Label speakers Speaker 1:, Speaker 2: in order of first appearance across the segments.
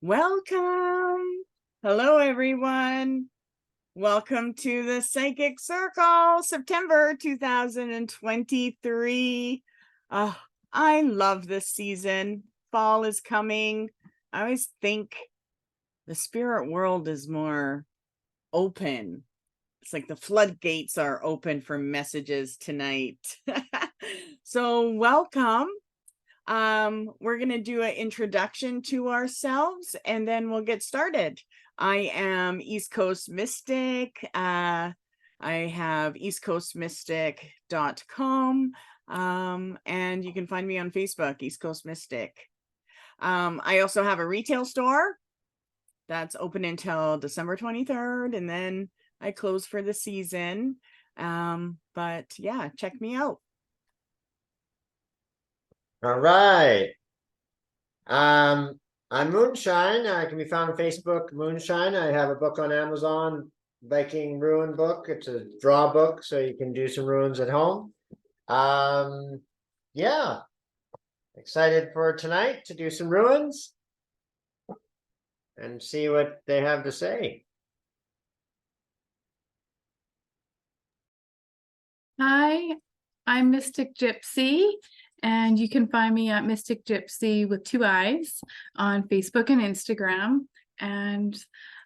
Speaker 1: Welcome. Hello, everyone. Welcome to the Psychic Circle, September 2023. I love this season. Fall is coming. I always think the spirit world is more open. It's like the floodgates are open for messages tonight. So welcome. We're going to do an introduction to ourselves and then we'll get started. I am East Coast Mystic. I have eastcoastmystic.com. And you can find me on Facebook, East Coast Mystic. I also have a retail store that's open until December 23rd, and then I close for the season. But yeah, check me out.
Speaker 2: All right. I'm Moonshine. I can be found on Facebook, Moonshine. I have a book on Amazon, Viking Ruin book. It's a draw book, so you can do some ruins at home. Yeah. Excited for tonight to do some ruins and see what they have to say.
Speaker 3: Hi, I'm Mystic Gypsy, and you can find me at Mystic Gypsy with 2 eyes on Facebook and Instagram. And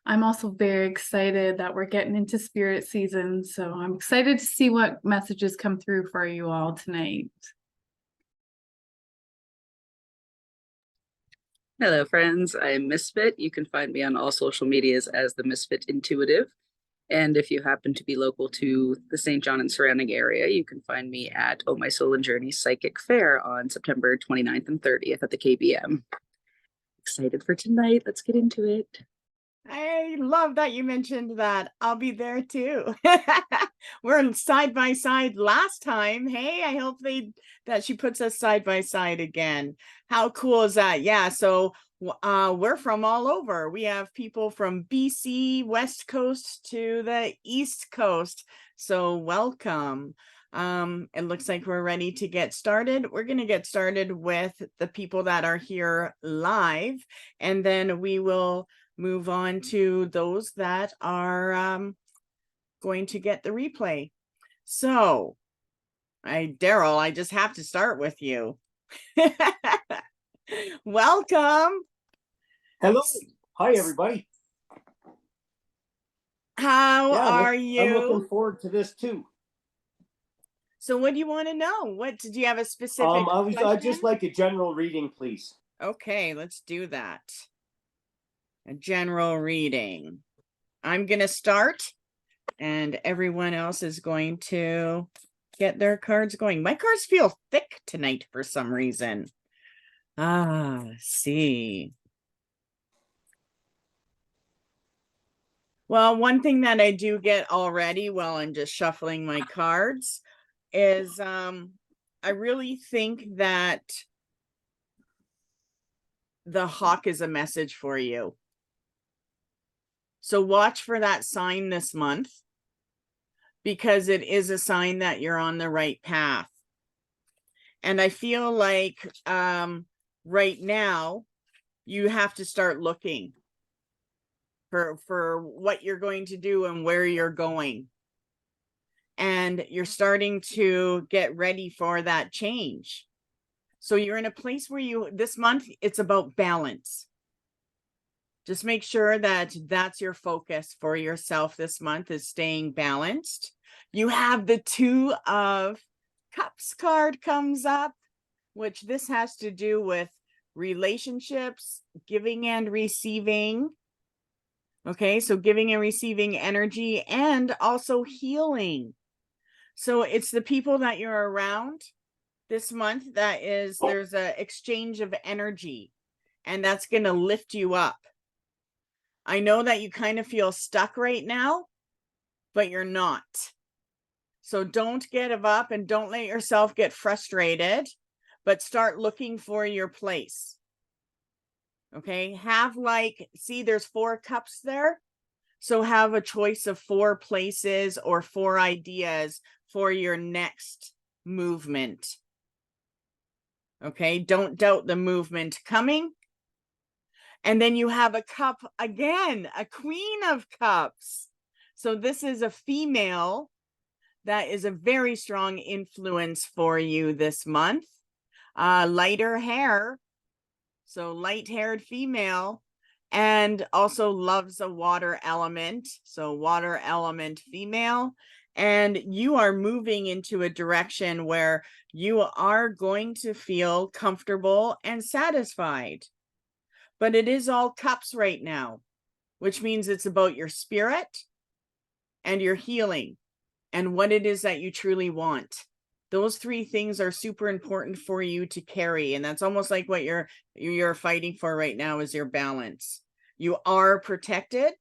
Speaker 3: I'm also very excited that we're getting into spirit season, so I'm excited to see what messages come through for you all tonight.
Speaker 4: Hello, friends. I am Misfit. You can find me on all social medias as the Misfit Intuitive. And if you happen to be local to the St. John and surrounding area, you can find me at Oh My Soul and Journey Psychic Fair on September 29th and 30th at the KBM. Excited for tonight. Let's get into it.
Speaker 1: I love that you mentioned that. I'll be there too. We're side by side last time. Hey, I hope that she puts us side by side again. How cool is that? Yeah, so we're from all over. We have people from BC, West Coast to the East Coast. So welcome. It looks like we're ready to get started. We're going to get started with the people that are here live, and then we will move on to those that are going to get the replay. So, Daryl, I just have to start with you. Welcome.
Speaker 5: Hello. Hi, everybody.
Speaker 1: How are you?
Speaker 5: I'm looking forward to this too.
Speaker 1: So what do you want to know? What did you have a specific
Speaker 5: I'd just like a general reading, please.
Speaker 1: Okay, let's do that. A general reading. I'm going to start and everyone else is going to get their cards going. My cards feel thick tonight for some reason. See. Well, one thing that I do get already while I'm just shuffling my cards is I really think that the hawk is a message for you. So watch for that sign this month, because it is a sign that you're on the right path. And I feel like right now you have to start looking for what you're going to do and where you're going. And you're starting to get ready for that change. So you're in a place where this month, it's about balance. Just make sure that that's your focus for yourself this month, is staying balanced. You have the 2 of Cups card comes up, which this has to do with relationships, giving and receiving. Okay, so giving and receiving energy and also healing. So it's the people that you're around this month there's an exchange of energy, and that's going to lift you up. I know that you kind of feel stuck right now, but you're not. So don't give up and don't let yourself get frustrated, but start looking for your place. Okay, see, there's 4 cups there. So have a choice of 4 places or 4 ideas for your next movement. Okay, don't doubt the movement coming. And then you have a cup again, a Queen of Cups. So this is a female that is a very strong influence for you this month. Lighter hair, so light-haired female, and also loves a water element, so water element female. And you are moving into a direction where you are going to feel comfortable and satisfied. But it is all cups right now, which means it's about your spirit and your healing and what it is that you truly want. Those three things are super important for you to carry. And that's almost like what you're fighting for right now is your balance. You are protected,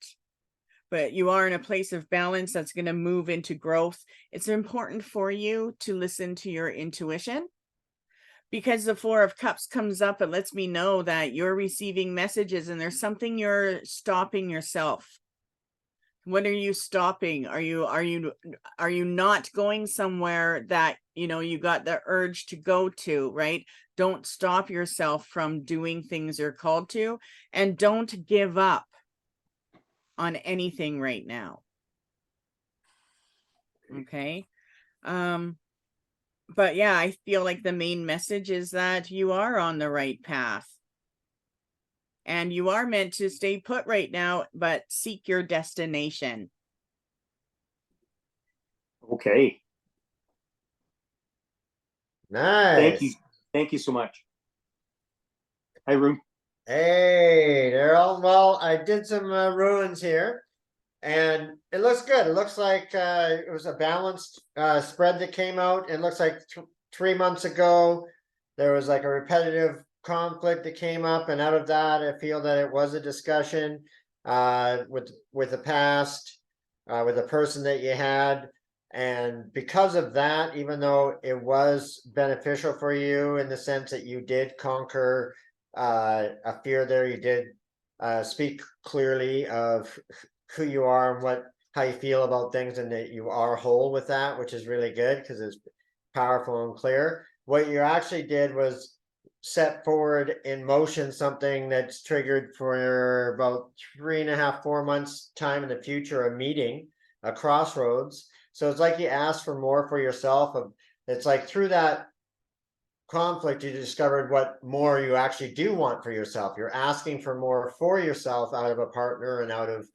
Speaker 1: but you are in a place of balance that's going to move into growth. It's important for you to listen to your intuition, because the Four of Cups comes up. It lets me know that you're receiving messages and there's something you're stopping yourself. What are you stopping? Are you not going somewhere that, you got the urge to go to, right? Don't stop yourself from doing things you're called to, and don't give up on anything right now. Okay. But yeah, I feel like the main message is that you are on the right path. And you are meant to stay put right now, but seek your destination.
Speaker 5: Okay.
Speaker 2: Nice.
Speaker 5: Thank you. Thank you so much. Hi, Room.
Speaker 2: Hey, Daryl. Well, I did some ruins here, and it looks good. It looks like it was a balanced spread that came out. It looks like 3 months ago there was like a repetitive conflict that came up, and out of that, I feel that it was a discussion with the past, with the person that you had. And because of that, even though it was beneficial for you in the sense that you did conquer a fear there, you did speak clearly of who you are and how you feel about things, and that you are whole with that, which is really good because it's powerful and clear. What you actually did was set forward in motion something that's triggered for about 3.5, 4 months time in the future, a meeting, a crossroads. So it's like you asked for more for yourself. It's like through that conflict, you discovered what more you actually do want for yourself. You're asking for more for yourself out of a partner and out of,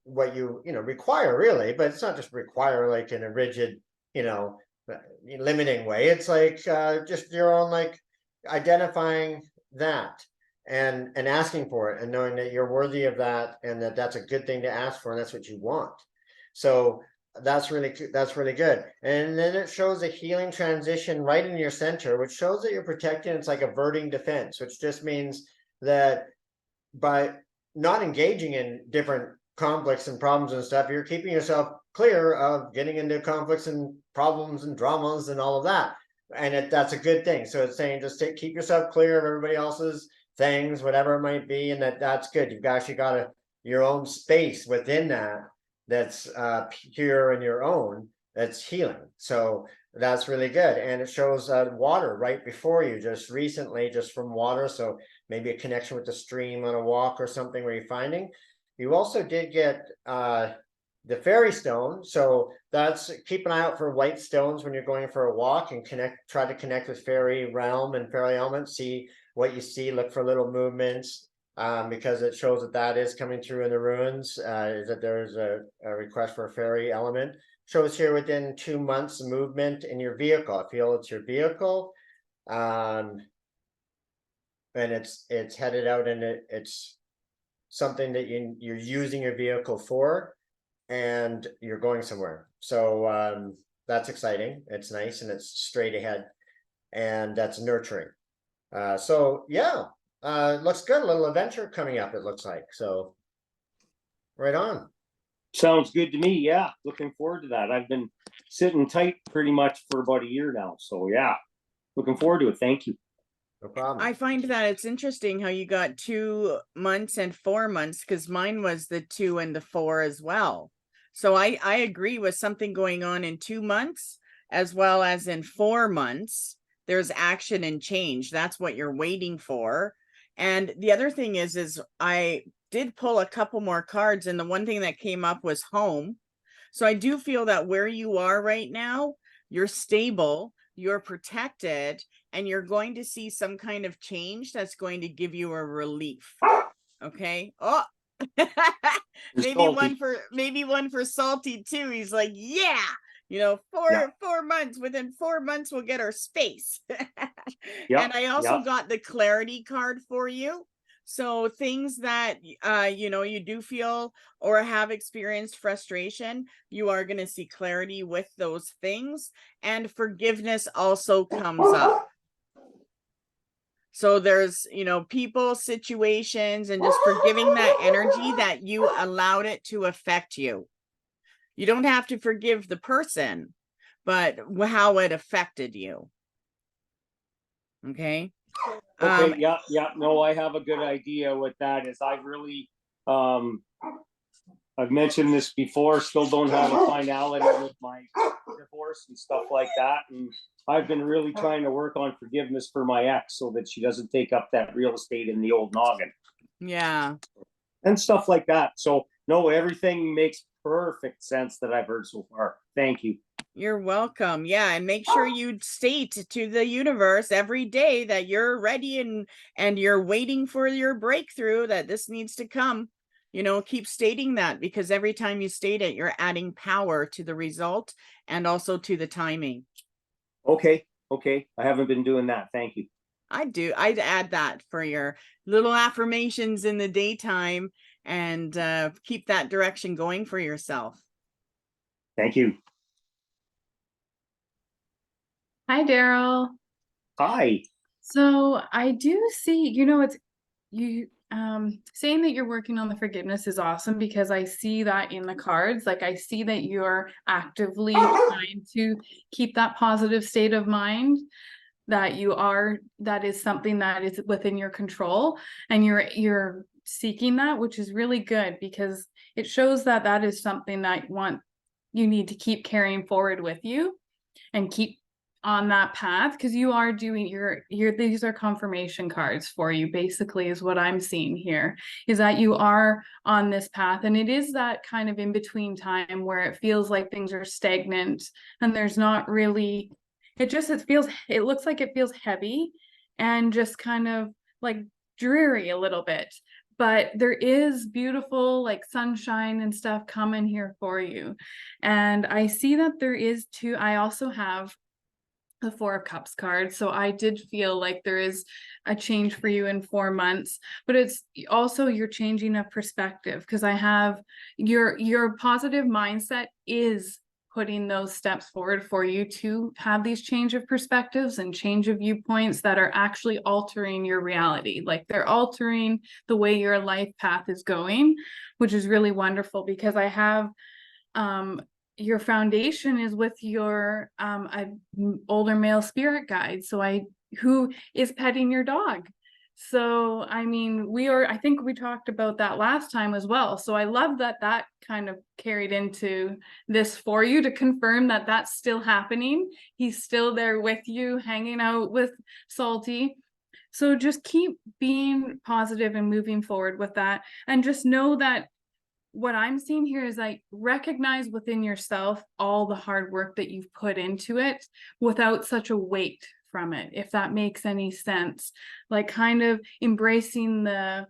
Speaker 2: what you require, really. But it's not just require like in a rigid, limiting way. It's like just your own, like identifying that and asking for it, and knowing that you're worthy of that, and that that's a good thing to ask for, and that's what you want. So that's really good. And then it shows a healing transition right in your center, which shows that you're protected. It's like averting defense, which just means that by not engaging in different conflicts and problems and stuff, you're keeping yourself clear of getting into conflicts and problems and dramas and all of that. And that's a good thing. So it's saying just keep yourself clear of everybody else's things, whatever it might be, and that's good. You've actually got your own space within that's pure and your own, that's healing. So that's really good. And it shows water right before you, just recently, just from water. So maybe a connection with the stream on a walk or something where you're finding. You also did get the fairy stone. So that's, keep an eye out for white stones when you're going for a walk, and try to connect with fairy realm and fairy elements. See what you see, look for little movements. Because it shows that is coming through in the ruins, is that there's a request for a fairy element. Shows here within 2 months movement in your vehicle. I feel it's your vehicle, and it's headed out, and it's something that you're using your vehicle for, and you're going somewhere. So that's exciting. It's nice, and it's straight ahead, and that's nurturing. So yeah. Looks good. A little adventure coming up, it looks like. So right on.
Speaker 5: Sounds good to me. Yeah, looking forward to that. I've been sitting tight pretty much for about a year now. So yeah, looking forward to it. Thank you.
Speaker 2: No problem.
Speaker 1: I find that it's interesting how you got 2 months and 4 months, because mine was the 2 and the 4 as well. So I agree with something going on in 2 months as well as in 4 months. There's action and change. That's what you're waiting for. And the other thing is I did pull a couple more cards, and the one thing that came up was home. So I do feel that where you are right now, you're stable, you're protected, and you're going to see some kind of change that's going to give you a relief. Okay. Oh, maybe one for Salty too. He's like, yeah, you know,
Speaker 5: Yeah.
Speaker 1: 4 months. Within 4 months, we'll get our space.
Speaker 5: Yeah,
Speaker 1: And I also
Speaker 5: yeah.
Speaker 1: got the clarity card for you. So things that you know, you do feel or have experienced frustration, you are going to see clarity with those things, and forgiveness also comes up. So there's, you know, people, situations, and just forgiving that energy that you allowed it to affect you. You don't have to forgive the person, but how it affected you. Okay.
Speaker 5: Okay, yeah, yeah, no, I have a good idea what that is. I really, I've mentioned this before, still don't have a finality with my divorce and stuff like that. And I've been really trying to work on forgiveness for my ex so that she doesn't take up that real estate in the old noggin
Speaker 1: Yeah.
Speaker 5: and stuff like that. So no, everything makes perfect sense that I've heard so far. Thank you.
Speaker 1: You're welcome. Yeah, and make sure you state to the universe every day that you're ready and you're waiting for your breakthrough, that this needs to come. You know, keep stating that, because every time you state it, you're adding power to the result and also to the timing.
Speaker 5: Okay, okay. I haven't been doing that. Thank you.
Speaker 1: I'd add that for your little affirmations in the daytime, and keep that direction going for yourself.
Speaker 5: Thank you.
Speaker 3: Hi, Daryl.
Speaker 5: Hi.
Speaker 3: So I do see, you know, it's you saying that you're working on the forgiveness is awesome, because I see that in the cards. Like, I see that you're actively trying to keep that positive state of mind, that that is something that is within your control, and you're seeking that, which is really good, because it shows that that is something that you need to keep carrying forward with you and keep on that path, because you are doing these are confirmation cards for you, basically, is what I'm seeing here, is that you are on this path. And it is that kind of in between time where it feels like things are stagnant and there's not really, it looks like it feels heavy and just kind of like dreary a little bit. But there is beautiful like sunshine and stuff coming here for you. And I see that there is too, I also have the 4 of Cups card. So I did feel like there is a change for you in 4 months, but it's also you're changing of perspective, because I have your positive mindset is putting those steps forward for you to have these change of perspectives and change of viewpoints that are actually altering your reality. Like, they're altering the way your life path is going, which is really wonderful, because I have your foundation is with your older male spirit guide, who is petting your dog. So I mean, I think we talked about that last time as well. So I love that kind of carried into this for you, to confirm that that's still happening. He's still there with you, hanging out with Salty. So just keep being positive and moving forward with that, and just know that what I'm seeing here is, like, recognize within yourself all the hard work that you've put into it without such a weight from it, if that makes any sense. Like, kind of embracing the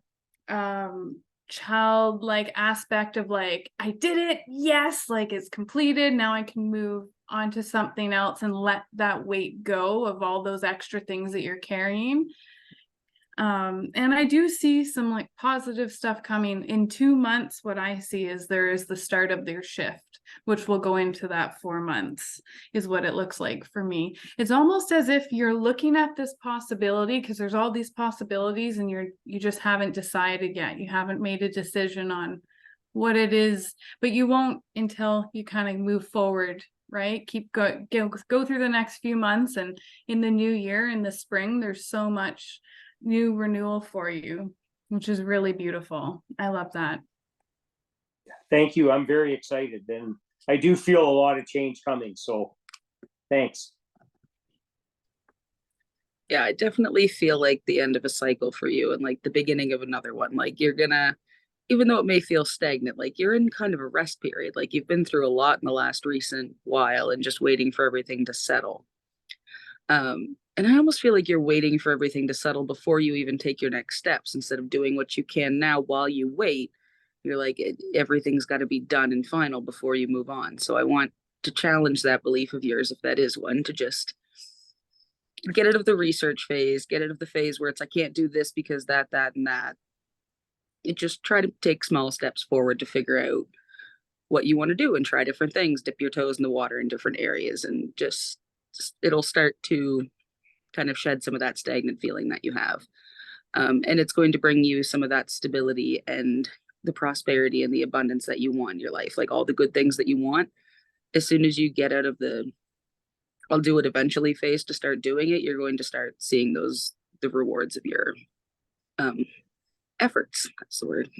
Speaker 3: childlike aspect of, like, I did it, yes, like, it's completed, now I can move on to something else and let that weight go of all those extra things that you're carrying. And I do see some like positive stuff coming in 2 months. What I see is there is the start of their shift, which will go into that 4 months, is what it looks like for me. It's almost as if you're looking at this possibility, because there's all these possibilities, and you just haven't decided yet. You haven't made a decision on what it is, but you won't until you kind of move forward, right? Go through the next few months, and in the new year, in the spring, there's so much new renewal for you, which is really beautiful. I love that.
Speaker 5: Thank you. I'm very excited, and I do feel a lot of change coming. So thanks.
Speaker 4: Yeah, I definitely feel like the end of a cycle for you and like the beginning of another one. Like you're gonna, even though it may feel stagnant, like you're in kind of a rest period. Like you've been through a lot in the last recent while and just waiting for everything to settle. And I almost feel like you're waiting for everything to settle before you even take your next steps instead of doing what you can now while you wait. You're like, everything's got to be done and final before you move on. So I want to challenge that belief of yours, if that is one, to just get out of the research phase, get out of the phase where it's, I can't do this because that, and that. You just try to take small steps forward to figure out what you want to do and try different things, dip your toes in the water in different areas, and just it'll start to kind of shed some of that stagnant feeling that you have. And it's going to bring you some of that stability and the prosperity and the abundance that you want in your life, like all the good things that you want. As soon as you get out of the I'll do it eventually phase to start doing it, you're going to start seeing the rewards of your efforts. That's the word.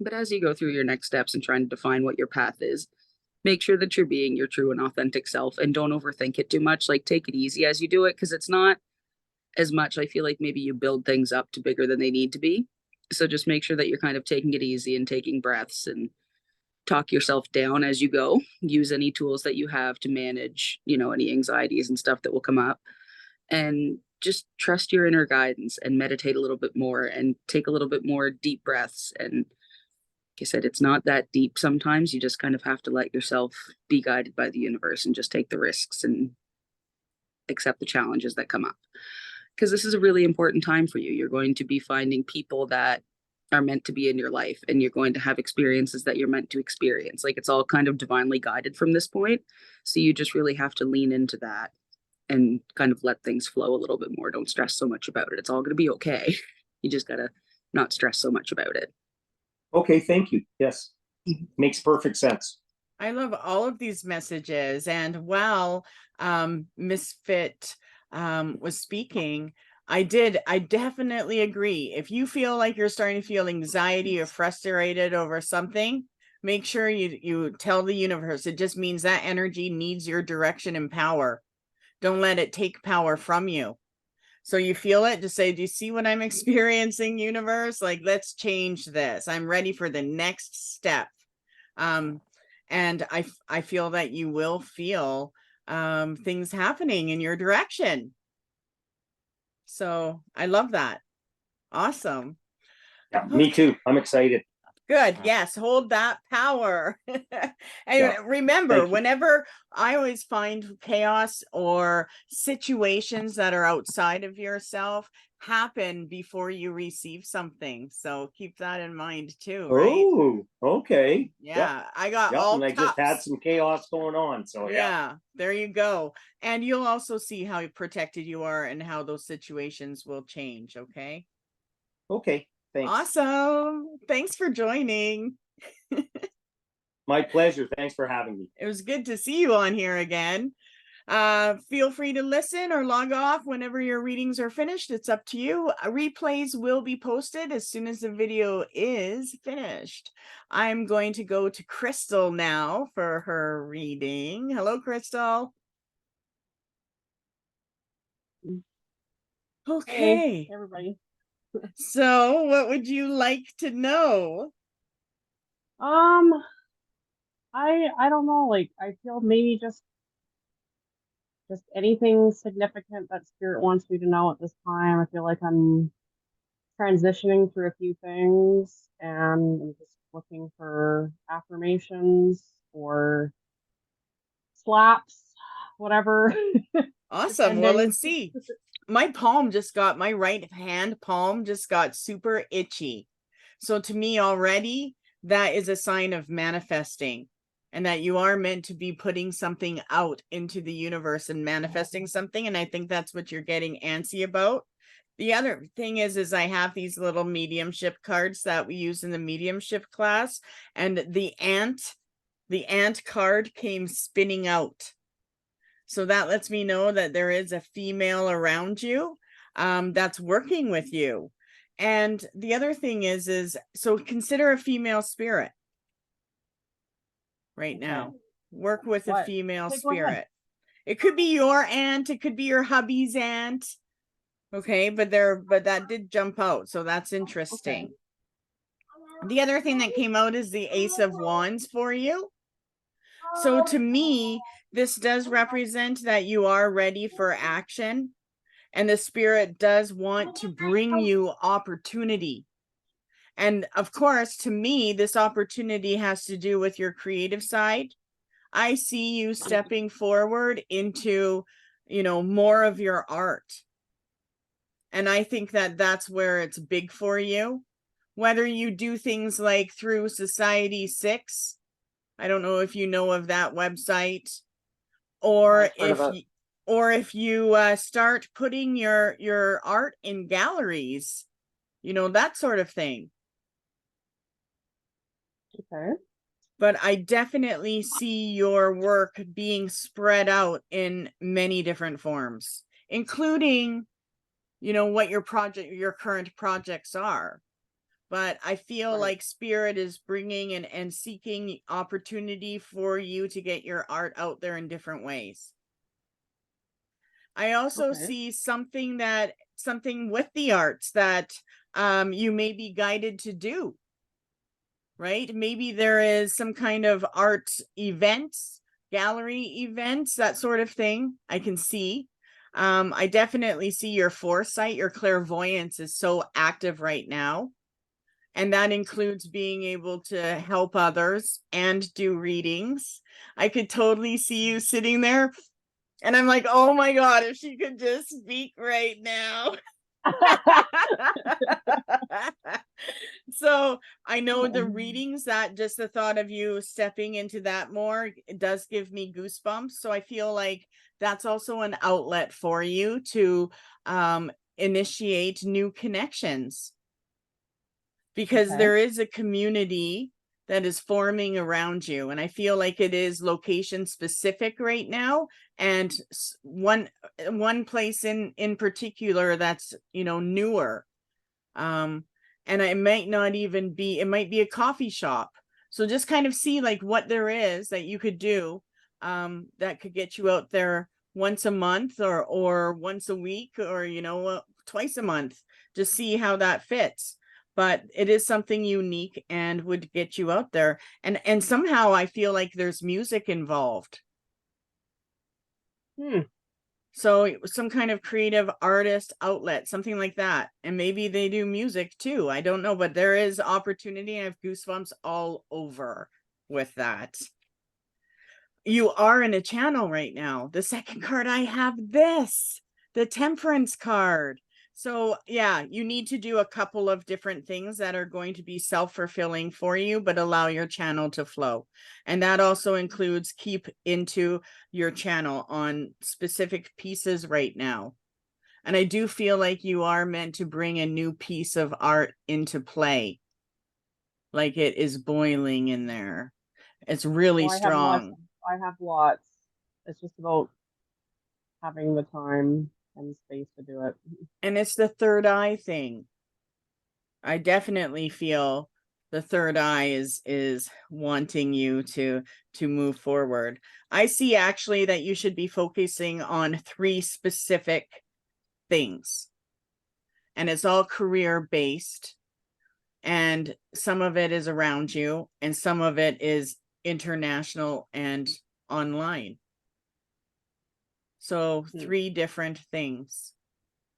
Speaker 4: But as you go through your next steps and trying to define what your path is, make sure that you're being your true and authentic self and don't overthink it too much. Like take it easy as you do it, because it's not as much. I feel like maybe you build things up to bigger than they need to be. So just make sure that you're kind of taking it easy and taking breaths and talk yourself down as you go. Use any tools that you have to manage, any anxieties and stuff that will come up. And just trust your inner guidance and meditate a little bit more and take a little bit more deep breaths. And like I said, it's not that deep sometimes. You just kind of have to let yourself be guided by the universe and just take the risks and accept the challenges that come up. Because this is a really important time for you. You're going to be finding people that are meant to be in your life, and you're going to have experiences that you're meant to experience. Like it's all kind of divinely guided from this point. So you just really have to lean into that and kind of let things flow a little bit more. Don't stress so much about it. It's all going to be okay. You just got to not stress so much about it.
Speaker 5: Okay, thank you. Yes, makes perfect sense.
Speaker 1: I love all of these messages. And while Misfit was speaking, I definitely agree. If you feel like you're starting to feel anxiety or frustrated over something, make sure you tell the universe. It just means that energy needs your direction and power. Don't let it take power from you. So you feel it, just say, do you see what I'm experiencing, universe? Like, let's change this. I'm ready for the next step. And I feel that you will feel things happening in your direction. So I love that. Awesome.
Speaker 5: Yeah, me too. I'm excited.
Speaker 1: Good. Yes. Hold that power. And
Speaker 5: Yeah.
Speaker 1: remember,
Speaker 5: Thank you.
Speaker 1: whenever I always find chaos or situations that are outside of yourself happen before you receive something. So keep that in mind too, right?
Speaker 5: Oh, okay.
Speaker 1: Yeah. I got
Speaker 5: Yep,
Speaker 1: all
Speaker 5: and I just had
Speaker 1: cups.
Speaker 5: some chaos going on. So
Speaker 1: Yeah, there you go. And you'll also see how protected you are and how those situations will change. Okay.
Speaker 5: Okay, thanks.
Speaker 1: Awesome. Thanks for joining.
Speaker 5: My pleasure. Thanks for having me.
Speaker 1: It was good to see you on here again. Feel free to listen or log off whenever your readings are finished. It's up to you. Replays will be posted as soon as the video is finished. I'm going to go to Crystal now for her reading. Hello, Crystal. Okay.
Speaker 6: Hey, everybody.
Speaker 1: So what would you like to know?
Speaker 6: I don't know, like I feel maybe just anything significant that spirit wants me to know at this time. I feel like I'm transitioning through a few things and I'm just looking for affirmations or slaps, whatever.
Speaker 1: Awesome. Well,
Speaker 6: Depending.
Speaker 1: let's see. My right hand palm just got super itchy. So to me already, that is a sign of manifesting and that you are meant to be putting something out into the universe and manifesting something. And I think that's what you're getting antsy about. The other thing is I have these little mediumship cards that we use in the mediumship class, and the ant card came spinning out. So that lets me know that there is a female around you that's working with you. And the other thing is so consider a female spirit right now. Work with a
Speaker 6: What?
Speaker 1: female
Speaker 6: Okay, go ahead.
Speaker 1: spirit. It could be your aunt, it could be your hubby's aunt. Okay, but that did jump out, so that's interesting. The other thing that came out is the Ace of Wands for you. So to me, this does represent that you are ready for action, and the spirit does want to bring you opportunity. And of course, to me, this opportunity has to do with your creative side. I see you stepping forward into, more of your art. And I think that that's where it's big for you. Whether you do things like through Society 6, I don't know if you know of that website, or
Speaker 6: I've heard of
Speaker 1: if you start putting your art in galleries, that sort of thing.
Speaker 6: Okay.
Speaker 1: But I definitely see your work being spread out in many different forms, including, what your current projects are. But I feel
Speaker 6: Right.
Speaker 1: like spirit is bringing and seeking opportunity for you to get your art out there in different ways. I also
Speaker 6: Okay.
Speaker 1: see something with the arts that you may be guided to do. Right? Maybe there is some kind of art events, gallery events, that sort of thing. I can see. I definitely see your foresight, your clairvoyance is so active right now. And that includes being able to help others and do readings. I could totally see you sitting there. And I'm like, oh my God, if she could just speak right now. So I know the readings, that just the thought of you stepping into that more, it does give me goosebumps. So I feel like that's also an outlet for you to initiate new connections, because
Speaker 6: Okay.
Speaker 1: there is a community that is forming around you, and I feel like it is location specific right now, and one place in particular that's newer, and it might not even be, it might be a coffee shop. So just kind of see like what there is that you could do that could get you out there once a month, or once a week, or twice a month. Just see how that fits. But it is something unique and would get you out there. And somehow I feel like there's music involved. So some kind of creative artist outlet, something like that. And maybe they do music too. I don't know, but there is opportunity. I have goosebumps all over with that. You are in a channel right now. The second card I have, the Temperance card. So yeah, you need to do a couple of different things that are going to be self-fulfilling for you, but allow your channel to flow. And that also includes keep into your channel on specific pieces right now. And I do feel like you are meant to bring a new piece of art into play. Like it is boiling in there. It's really
Speaker 6: Well,
Speaker 1: strong.
Speaker 6: I have lots. It's just about having the time and space to do it.
Speaker 1: And it's the third eye thing. I definitely feel the third eye is wanting you to move forward. I see actually that you should be focusing on 3 specific things. And it's all career based. And some of it is around you, and some of it is international and online. So 3 different things.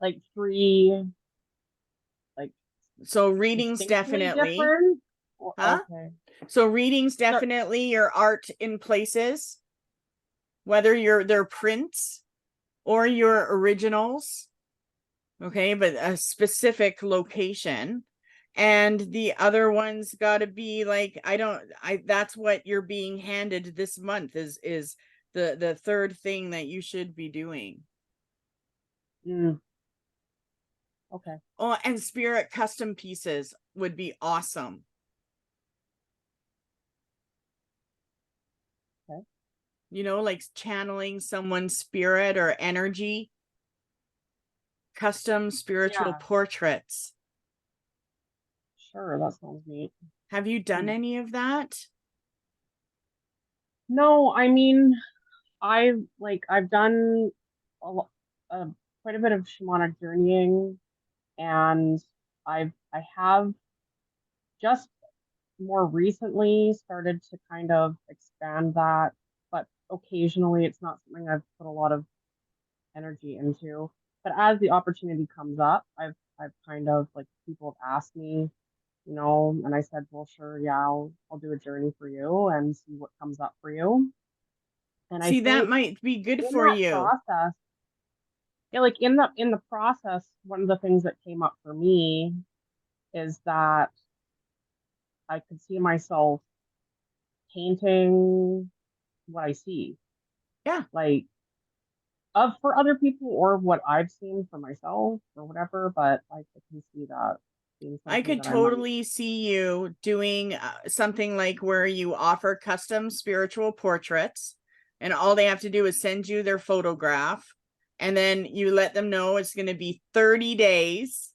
Speaker 6: Like 3, like,
Speaker 1: So readings
Speaker 6: distinctly
Speaker 1: definitely.
Speaker 6: different?
Speaker 1: Huh?
Speaker 6: Okay.
Speaker 1: So readings definitely, your art in places, whether they're prints or your originals. Okay, but a specific location. And the other one's got to be like, that's what you're being handed this month is the third thing that you should be doing.
Speaker 6: Okay.
Speaker 1: Oh, and spirit custom pieces would be awesome.
Speaker 6: Okay.
Speaker 1: Like channeling someone's spirit or energy. Custom spiritual portraits.
Speaker 6: Sure, that sounds neat.
Speaker 1: Have you done any of that?
Speaker 6: No, I mean, I've done a, quite a bit of shamanic journeying, and I have just more recently started to kind of expand that, but occasionally it's not something I've put a lot of energy into. But as the opportunity comes up, I've kind of like people have asked me, and I said, well, sure, yeah, I'll do a journey for you and see what comes up for you. And I
Speaker 1: See, that
Speaker 6: think
Speaker 1: might be good
Speaker 6: in
Speaker 1: for
Speaker 6: that
Speaker 1: you.
Speaker 6: process, yeah, like in the process, one of the things that came up for me is that I could see myself painting what I see,
Speaker 1: Yeah.
Speaker 6: like of for other people or what I've seen for myself or whatever. But I can see that being
Speaker 1: I
Speaker 6: something
Speaker 1: could
Speaker 6: that I might.
Speaker 1: totally see you doing something like where you offer custom spiritual portraits, and all they have to do is send you their photograph, and then you let them know it's going to be 30 days,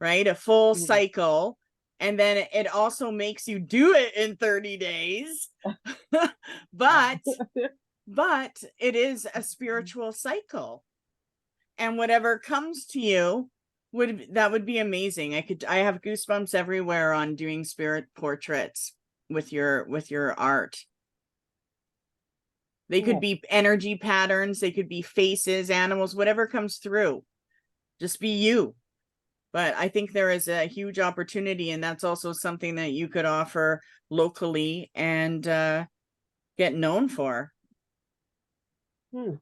Speaker 1: right? A full
Speaker 6: Mhm.
Speaker 1: cycle. And then it also makes you do it in 30 days. but it is a spiritual cycle. And whatever comes to you would be amazing. I have goosebumps everywhere on doing spirit portraits with your art. They could
Speaker 6: Cool.
Speaker 1: be energy patterns, they could be faces, animals, whatever comes through. Just be you. But I think there is a huge opportunity, and that's also something that you could offer locally and get known for.
Speaker 6: Okay,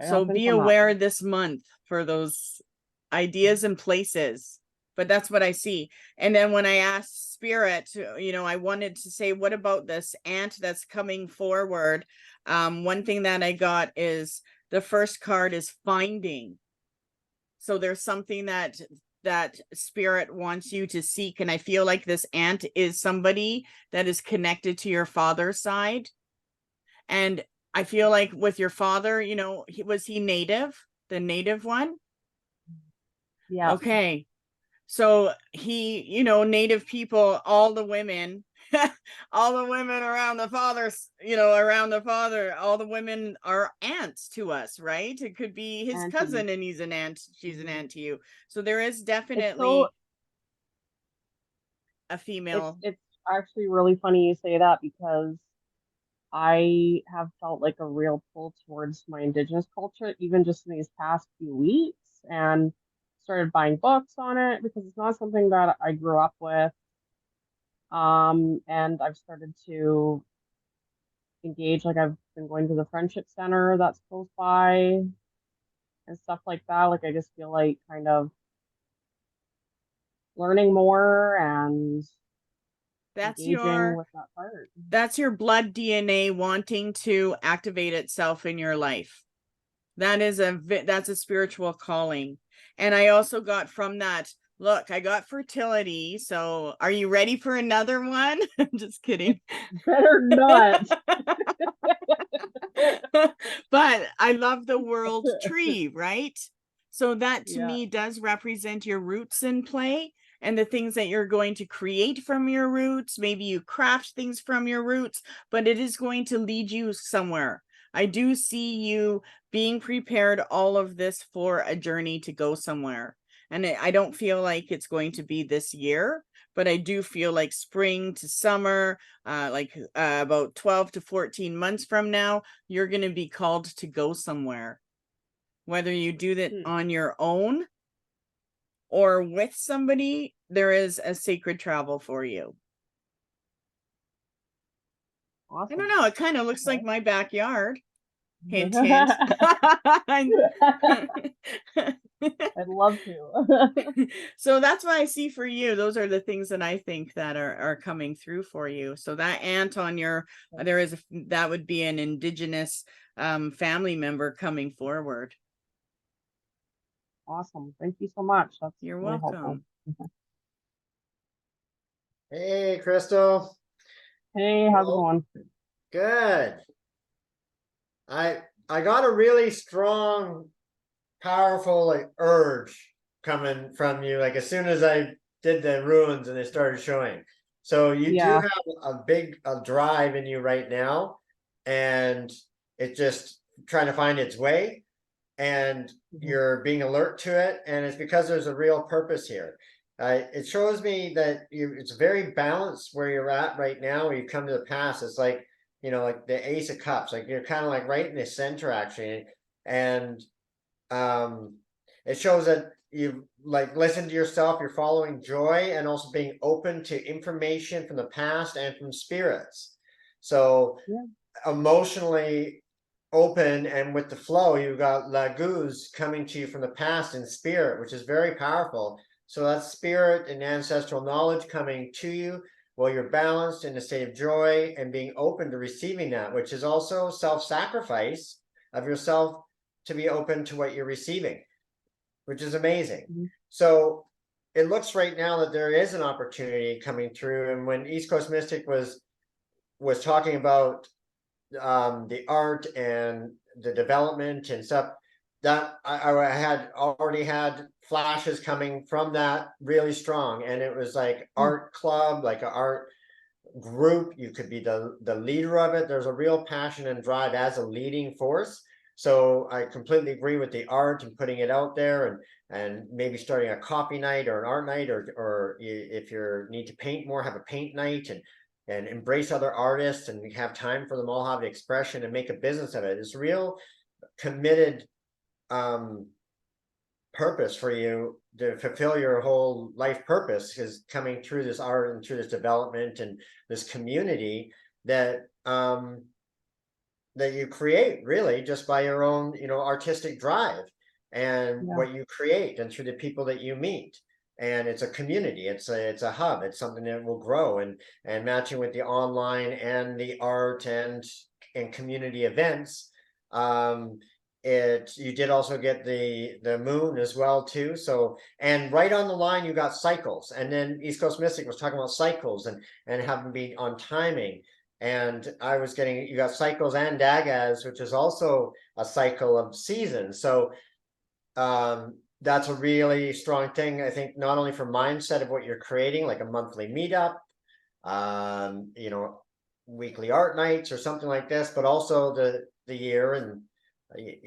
Speaker 1: So
Speaker 6: I'll think
Speaker 1: be
Speaker 6: on that.
Speaker 1: aware this month for those ideas and places. But that's what I see. And then when I asked Spirit, I wanted to say, what about this ant that's coming forward? One thing that I got is the first card is finding. So there's something that Spirit wants you to seek. And I feel like this ant is somebody that is connected to your father's side. And I feel like with your father, was he native, the native one?
Speaker 6: Yeah.
Speaker 1: Okay. So he, native people, all the women, all the women around the father's, all the women are aunts to us, right? It could be his
Speaker 6: Aunties.
Speaker 1: cousin and he's an aunt, she's an aunt to you. So there is
Speaker 6: It's
Speaker 1: definitely a
Speaker 6: it's
Speaker 1: female.
Speaker 6: it's actually really funny you say that because I have felt like a real pull towards my indigenous culture, even just in these past few weeks, and started buying books on it because it's not something that I grew up with. And I've started to engage, like I've been going to the friendship center that's close by and stuff like that. Like I just feel like kind of learning more and
Speaker 1: That's
Speaker 6: engaging
Speaker 1: your
Speaker 6: with that part.
Speaker 1: that's your blood DNA wanting to activate itself in your life. That's a spiritual calling. And I also got from that, look, I got fertility. So are you ready for another one? I'm just kidding.
Speaker 6: Better not.
Speaker 1: But I love the world tree, right? So that to
Speaker 6: Yeah.
Speaker 1: me does represent your roots in play and the things that you're going to create from your roots. Maybe you craft things from your roots, but it is going to lead you somewhere. I do see you being prepared all of this for a journey to go somewhere. And I don't feel like it's going to be this year, but I do feel like spring to summer, about 12 to 14 months from now, you're going to be called to go somewhere. Whether you do that on your own or with somebody, there is a sacred travel for you.
Speaker 6: Awesome.
Speaker 1: I don't know. It kind of looks like my backyard. Hint,
Speaker 6: I'd
Speaker 1: hint.
Speaker 6: love to.
Speaker 1: So that's what I see for you. Those are the things that I think that are coming through for you. So that ant on your, that would be an indigenous family member coming forward.
Speaker 6: Awesome. Thank you so much. That's
Speaker 1: You're
Speaker 6: really helpful.
Speaker 1: welcome.
Speaker 2: Hey, Crystal.
Speaker 6: Hey, how's it going?
Speaker 2: Good. I got a really strong, powerful like urge coming from you. Like as soon as I did the ruins and they started showing. So you do have a big drive in you right now, and it's just trying to find its way, and you're being alert to it, and it's because there's a real purpose here. It shows me that it's very balanced where you're at right now. You've come to the past. It's like, like the Ace of Cups, like you're kind of like right in the center actually. And it shows that you like listen to yourself, you're following joy, and also being open to information from the past and from spirits. So emotionally open and with the flow, you've got Laguz coming to you from the past in spirit, which is very powerful. So that's spirit and ancestral knowledge coming to you while you're balanced in a state of joy and being open to receiving that, which is also self-sacrifice of yourself to be open to what you're receiving, which is amazing. So it looks right now that there is an opportunity coming through. And when East Coast Mystic was talking about the art and the development and stuff, that I had already had flashes coming from that really strong. And it was like art club, like an art group. You could be the leader of it. There's a real passion and drive as a leading force. So I completely agree with the art and putting it out there, and maybe starting a coffee night or an art night, or if you need to paint more, have a paint night, and embrace other artists and have time for them all, have the expression and make a business of it. It's real committed purpose for you to fulfill your whole life purpose is coming through this art and through this development and this community that that you create really just by your own artistic drive and what you create and through the people that you meet. And it's a community, it's a hub, it's something that will grow, and matching with the online and the art and community events. You did also get the moon as well too. So, and right on the line you got cycles, and then East Coast Mystic was talking about cycles and having been on timing. And I was getting, you got cycles and dagas, which is also a cycle of seasons. So that's a really strong thing, I think, not only for mindset of what you're creating, like a monthly meetup, weekly art nights or something like this, but also the year and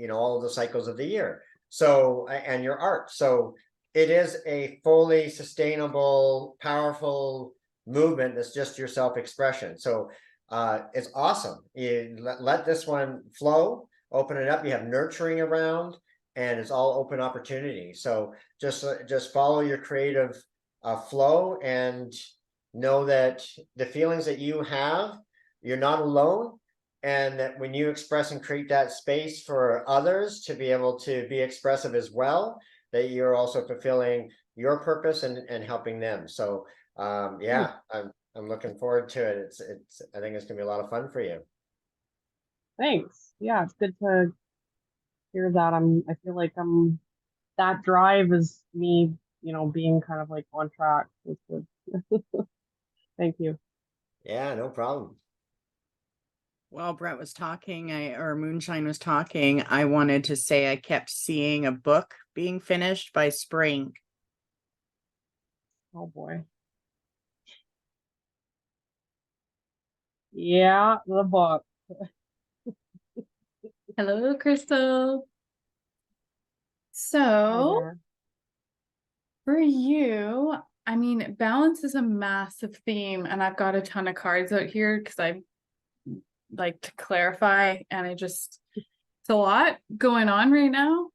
Speaker 2: all of the cycles of the year. So, and your art. So it is a fully sustainable, powerful movement that's just your self-expression. So it's awesome. You let this one flow, open it up. You have nurturing around, and it's all open opportunity. So just follow your creative flow, and know that the feelings that you have, you're not alone. And that when you express and create that space for others to be able to be expressive as well, that you're also fulfilling your purpose and helping them. So yeah, I'm looking forward to it. I think it's gonna be a lot of fun for you.
Speaker 6: Thanks. Yeah, it's good to hear that. I feel like that drive is me, being kind of like on track. It's good. Thank you.
Speaker 2: Yeah, no problem.
Speaker 1: While Brett was talking, or Moonshine was talking, I wanted to say I kept seeing a book being finished by spring.
Speaker 6: Oh boy. Yeah, the book.
Speaker 3: Hello, Crystal. So
Speaker 6: Hi there.
Speaker 3: for you, I mean, balance is a massive theme, and I've got a ton of cards out here because I like to clarify, and it's a lot going on right now.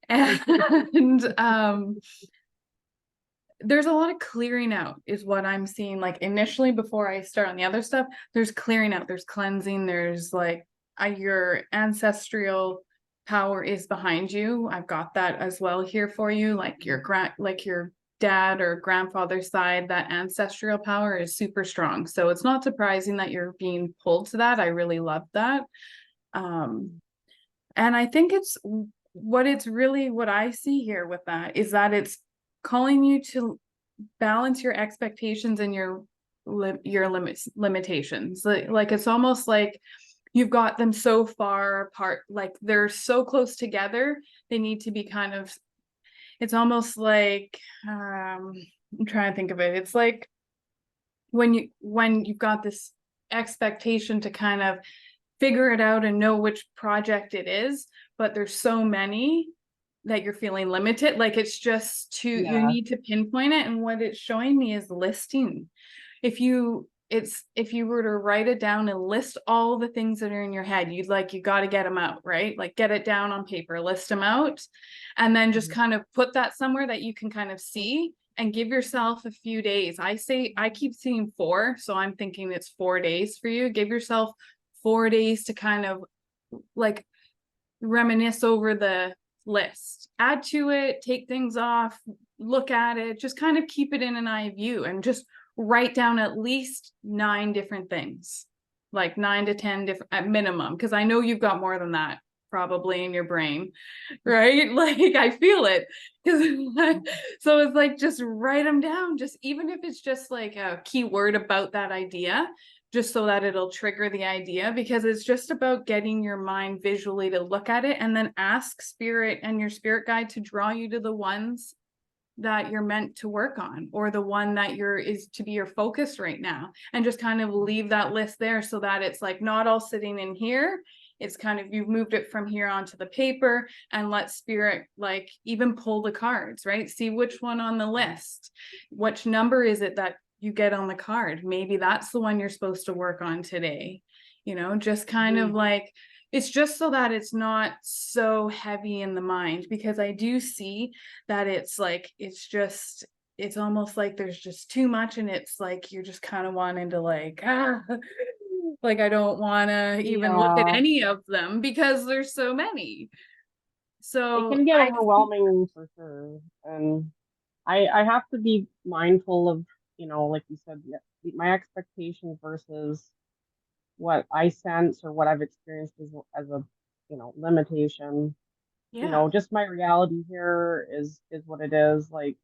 Speaker 3: And there's a lot of clearing out is what I'm seeing. Like initially, before I start on the other stuff, there's clearing out, there's cleansing, there's like your ancestral power is behind you. I've got that as well here for you. Like your dad or grandfather's side, that ancestral power is super strong. So it's not surprising that you're being pulled to that. I really love that. And I think what I see here with that is that it's calling you to balance your expectations and your limitations. Like it's almost like you've got them so far apart, like they're so close together, they need to be kind of, it's almost like I'm trying to think of it. It's like when you've got this expectation to kind of figure it out and know which project it is, but there's so many that you're feeling limited. Like it's just too, you
Speaker 6: Yeah.
Speaker 3: need to pinpoint it. And what it's showing me is listing. If you were to write it down and list all the things that are in your head, you got to get them out, right? Like get it down on paper, list them out, and then just kind of put that somewhere that you can kind of see, and give yourself a few days. I keep seeing 4, so I'm thinking it's 4 days for you. Give yourself 4 days to kind of like reminisce over the list, add to it, take things off, look at it, just kind of keep it in an eye view, and just write down at least 9 different things, like 9 to 10 different at minimum, because I know you've got more than that probably in your brain, right? Like I feel it, because so it's like just write them down, just even if it's just like a keyword about that idea, just so that it'll trigger the idea, because it's just about getting your mind visually to look at it, and then ask spirit and your spirit guide to draw you to the ones that you're meant to work on, or the one that is to be your focus right now, and just kind of leave that list there, so that it's like not all sitting in here. It's kind of, you've moved it from here onto the paper, and let spirit like even pull the cards, right? See which one on the list, which number is it that you get on the card. Maybe that's the one you're supposed to work on today. Just kind of like, it's just so that it's not so heavy in the mind, because I do see that it's like, it's almost like there's just too much, and it's like you're just kind of wanting to like, like I don't want to even look at
Speaker 6: Yeah.
Speaker 3: any of them because there's so many.
Speaker 6: It
Speaker 3: So
Speaker 6: can get overwhelming for sure. And I have to be mindful of, like you said, my expectations versus what I sense or what I've experienced as a, limitation.
Speaker 3: yeah,
Speaker 6: Just my reality here is what it is. Like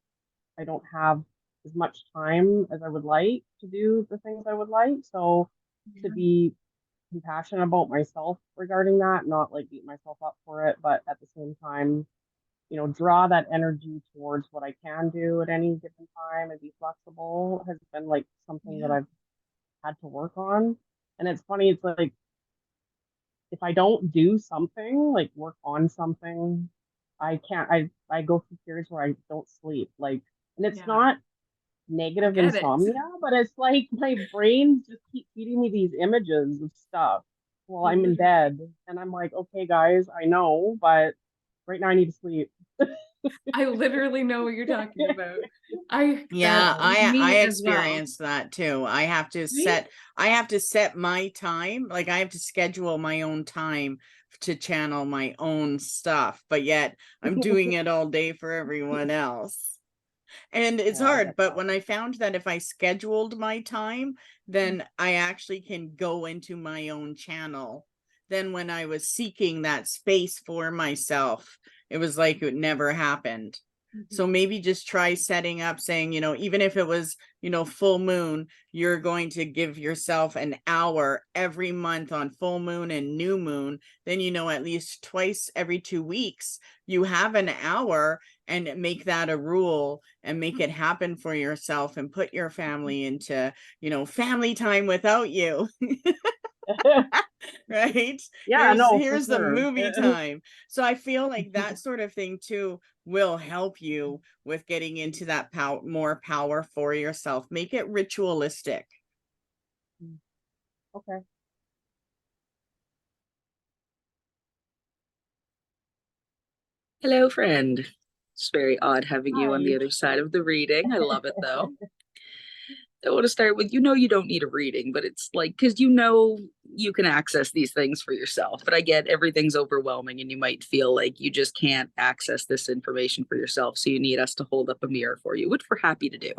Speaker 6: I don't have as much time as I would like to do the things I would like. So to be compassionate about myself regarding that, not like beat myself up for it, but at the same time, draw that energy towards what I can do at any given time and be flexible has been like something that
Speaker 3: yeah,
Speaker 6: I've had to work on. And it's funny, it's like if I don't do something, like work on something, I can't I go through periods where I don't sleep. Like, and it's
Speaker 3: yeah,
Speaker 6: not
Speaker 3: I
Speaker 6: negative
Speaker 3: get it.
Speaker 6: insomnia, but it's like my brain just keep feeding me these images of stuff while I'm in bed. And I'm like, okay, guys, I know, but right now I need to sleep.
Speaker 3: I literally know what you're talking about.
Speaker 1: Yeah,
Speaker 3: That's
Speaker 1: I
Speaker 3: me as well.
Speaker 1: experienced that too.
Speaker 3: Right?
Speaker 1: I have to set my time, like I have to schedule my own time to channel my own stuff, but yet I'm doing it all day for everyone else. And it's
Speaker 6: Yeah, I
Speaker 1: hard,
Speaker 6: get
Speaker 1: but
Speaker 6: that.
Speaker 1: when I found that if I scheduled my time, then I actually can go into my own channel. Then when I was seeking that space for myself, it was like it never happened. So maybe just try setting up saying, even if it was, full moon, you're going to give yourself an hour every month on full moon and new moon. Then, at least twice every 2 weeks, you have an hour, and make that a rule and make it happen for yourself and put your family into, family time without you. Right?
Speaker 6: Yeah,
Speaker 1: Here's
Speaker 6: no, for
Speaker 1: here's the
Speaker 6: sure.
Speaker 1: movie time. So I feel like that sort of thing too will help you with getting into that more power for yourself. Make it ritualistic.
Speaker 6: Okay.
Speaker 4: Hello, friend. It's very odd having you on the
Speaker 6: Hi.
Speaker 4: other side of the reading. I love it though. I want to start with, you don't need a reading, but it's like, because you can access these things for yourself. But I get everything's overwhelming and you might feel like you just can't access this information for yourself. So you need us to hold up a mirror for you, which we're happy to do.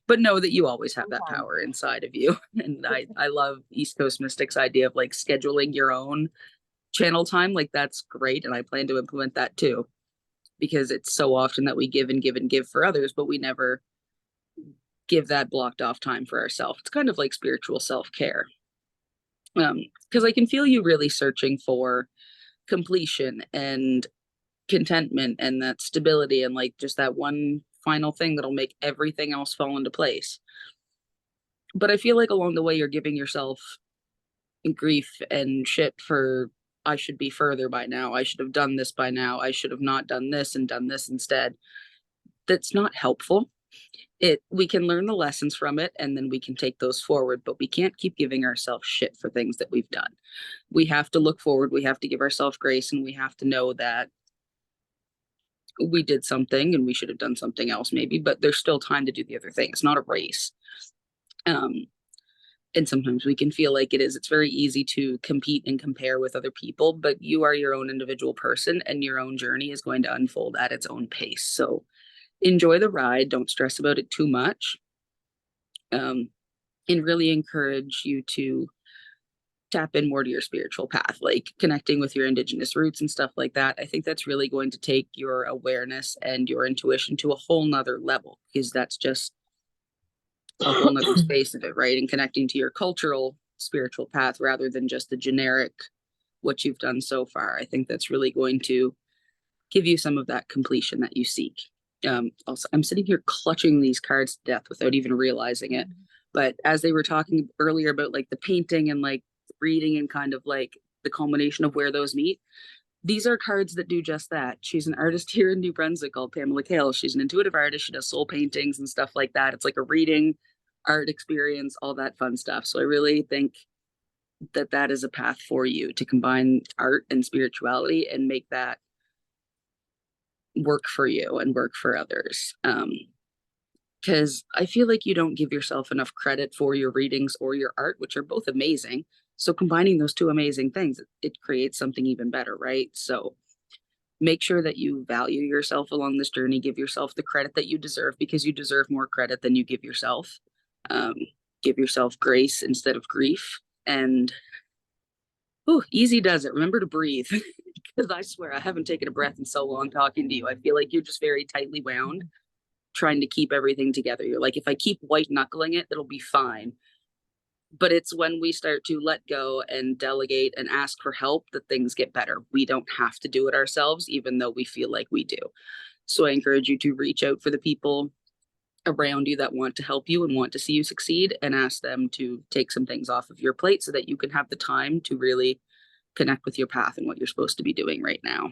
Speaker 4: But know that you always have that
Speaker 6: Anytime.
Speaker 4: power inside of you. And I love East Coast Mystics idea of like scheduling your own channel time. Like that's great. And I plan to implement that too, because it's so often that we give and give and give for others, but we never give that blocked off time for ourselves. It's kind of like spiritual self-care. Because I can feel you really searching for completion and contentment and that stability and like just that one final thing that'll make everything else fall into place. But I feel like along the way you're giving yourself grief and shit for, I should be further by now. I should have done this by now. I should have not done this and done this instead. That's not helpful. We can learn the lessons from it and then we can take those forward, but we can't keep giving ourselves shit for things that we've done. We have to look forward. We have to give ourselves grace, and we have to know that we did something and we should have done something else maybe, but there's still time to do the other thing. It's not a race. And sometimes we can feel like it is. It's very easy to compete and compare with other people, but you are your own individual person and your own journey is going to unfold at its own pace. So enjoy the ride. Don't stress about it too much. And really encourage you to tap in more to your spiritual path, like connecting with your indigenous roots and stuff like that. I think that's really going to take your awareness and your intuition to a whole nother level, because that's just a whole nother space of it, right? And connecting to your cultural spiritual path rather than just the generic what you've done so far. I think that's really going to give you some of that completion that you seek. Also, I'm sitting here clutching these cards to death without even realizing it. But as they were talking earlier about like the painting and like reading and kind of like the culmination of where those meet, these are cards that do just that. She's an artist here in New Brunswick called Pamela Kale. She's an intuitive artist. She does soul paintings and stuff like that. It's like a reading, art experience, all that fun stuff. So I really think that that is a path for you to combine art and spirituality and make that work for you and work for others. Because I feel like you don't give yourself enough credit for your readings or your art, which are both amazing. So combining those two amazing things, it creates something even better, right? So make sure that you value yourself along this journey. Give yourself the credit that you deserve, because you deserve more credit than you give yourself. Give yourself grace instead of grief. And easy does it. Remember to breathe. Because I swear I haven't taken a breath in so long talking to you. I feel like you're just very tightly wound, trying to keep everything together. You're like, if I keep white knuckling it, it'll be fine. But it's when we start to let go and delegate and ask for help that things get better. We don't have to do it ourselves, even though we feel like we do. So I encourage you to reach out for the people around you that want to help you and want to see you succeed, and ask them to take some things off of your plate so that you can have the time to really connect with your path and what you're supposed to be doing right now.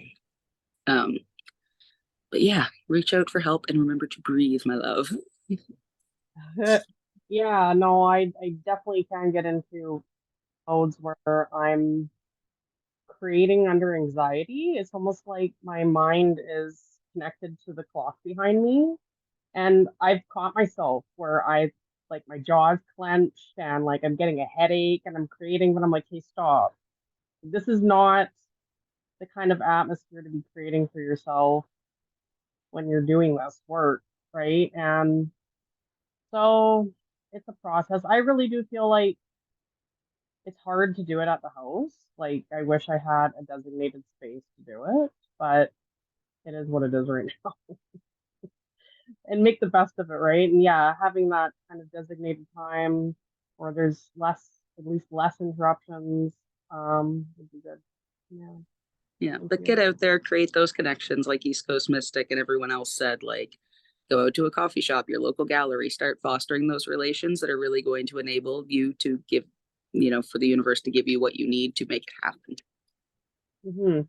Speaker 4: But yeah, reach out for help and remember to breathe, my love.
Speaker 6: Yeah, no, I definitely can get into modes where I'm creating under anxiety. It's almost like my mind is connected to the clock behind me. And I've caught myself where like my jaw's clenched and like I'm getting a headache and I'm creating, but I'm like, hey, stop. This is not the kind of atmosphere to be creating for yourself when you're doing this work, right? And so it's a process. I really do feel like it's hard to do it at the house. Like I wish I had a designated space to do it, but it is what it is right now. And make the best of it, right? And yeah, having that kind of designated time where there's at least less interruptions, would be good. Yeah.
Speaker 4: Yeah,
Speaker 6: Thank
Speaker 4: but
Speaker 6: you.
Speaker 4: get out there, create those connections like East Coast Mystic and everyone else said, like go out to a coffee shop, your local gallery, start fostering those relations that are really going to enable you to give, for the universe to give you what you need to make it happen.
Speaker 6: Mm-hmm.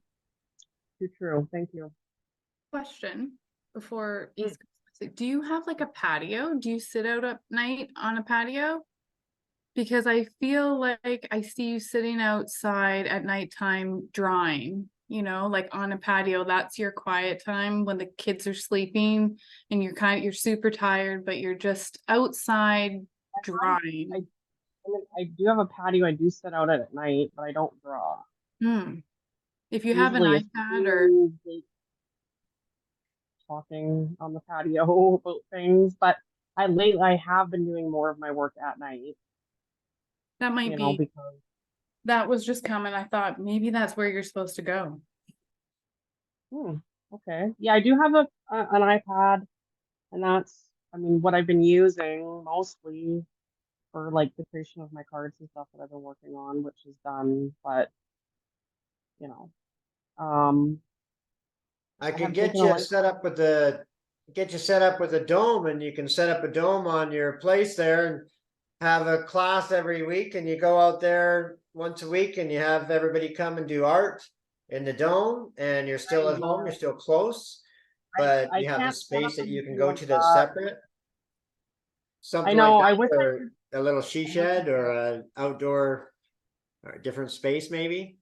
Speaker 6: Too true. Thank you.
Speaker 3: Question before East Coast, do you have like a patio? Do you sit out at night on a patio? Because I feel like I see you sitting outside at nighttime drawing, like on a patio. That's your quiet time when the kids are sleeping and you're super tired, but you're just outside drawing.
Speaker 6: I do have a patio. I do sit out at night, but I don't draw.
Speaker 3: If you have an
Speaker 6: Usually
Speaker 3: iPad or
Speaker 6: talking on the patio about things, but I have been doing more of my work at night.
Speaker 3: that might be,
Speaker 6: because
Speaker 3: that was just coming. I thought maybe that's where you're supposed to go.
Speaker 6: Okay. Yeah, I do have an iPad, and that's, what I've been using mostly for like the creation of my cards and stuff that I've been working on, which is done, but
Speaker 2: I could
Speaker 6: have
Speaker 2: get
Speaker 6: taken a
Speaker 2: you
Speaker 6: life.
Speaker 2: set up with a dome, and you can set up a dome on your place there, and have a class every week and you go out there once a week and you have everybody come and do art in the dome and you're still at home, you're still close, but
Speaker 6: I
Speaker 2: you have a
Speaker 6: can't set up
Speaker 2: space that you can
Speaker 6: anything
Speaker 2: go
Speaker 6: like
Speaker 2: to that's
Speaker 6: that.
Speaker 2: separate.
Speaker 6: I
Speaker 2: Something
Speaker 6: know,
Speaker 2: like
Speaker 6: I
Speaker 2: that,
Speaker 6: wish I
Speaker 2: or
Speaker 6: could.
Speaker 2: a little she shed or a outdoor or a different space maybe.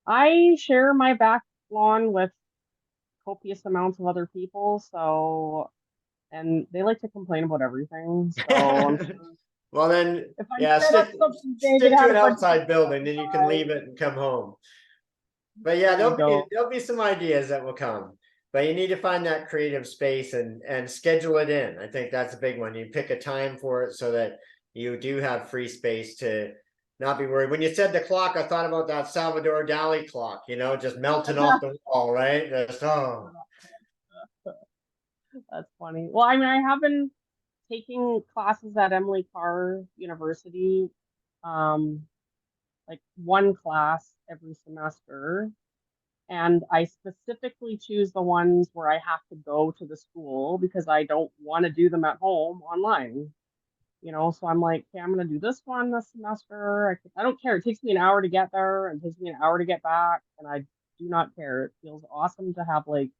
Speaker 6: I share my back lawn with copious amounts of other people, so and they like to complain about everything. So I'm sure
Speaker 2: Well then,
Speaker 6: if I
Speaker 2: yeah,
Speaker 6: set up something big and
Speaker 2: stick to
Speaker 6: had
Speaker 2: an
Speaker 6: a bunch of
Speaker 2: outside
Speaker 6: people
Speaker 2: building,
Speaker 6: come
Speaker 2: then you can
Speaker 6: by,
Speaker 2: leave it and come home. But yeah,
Speaker 6: there you go.
Speaker 2: there'll be some ideas that will come. But you need to find that creative space and schedule it in. I think that's a big one. You pick a time for it so that you do have free space to not be worried. When you said the clock, I thought about that Salvador Dali clock, just melting off the wall, right? Just, oh.
Speaker 6: That's funny. Well, I mean, I have been taking classes at Emily Carr University, um, like one class every semester. And I specifically choose the ones where I have to go to the school because I don't want to do them at home online. So I'm like, okay, I'm gonna do this one this semester. I don't care. It takes me an hour to get there and it takes me an hour to get back, and I do not care. It feels awesome to have like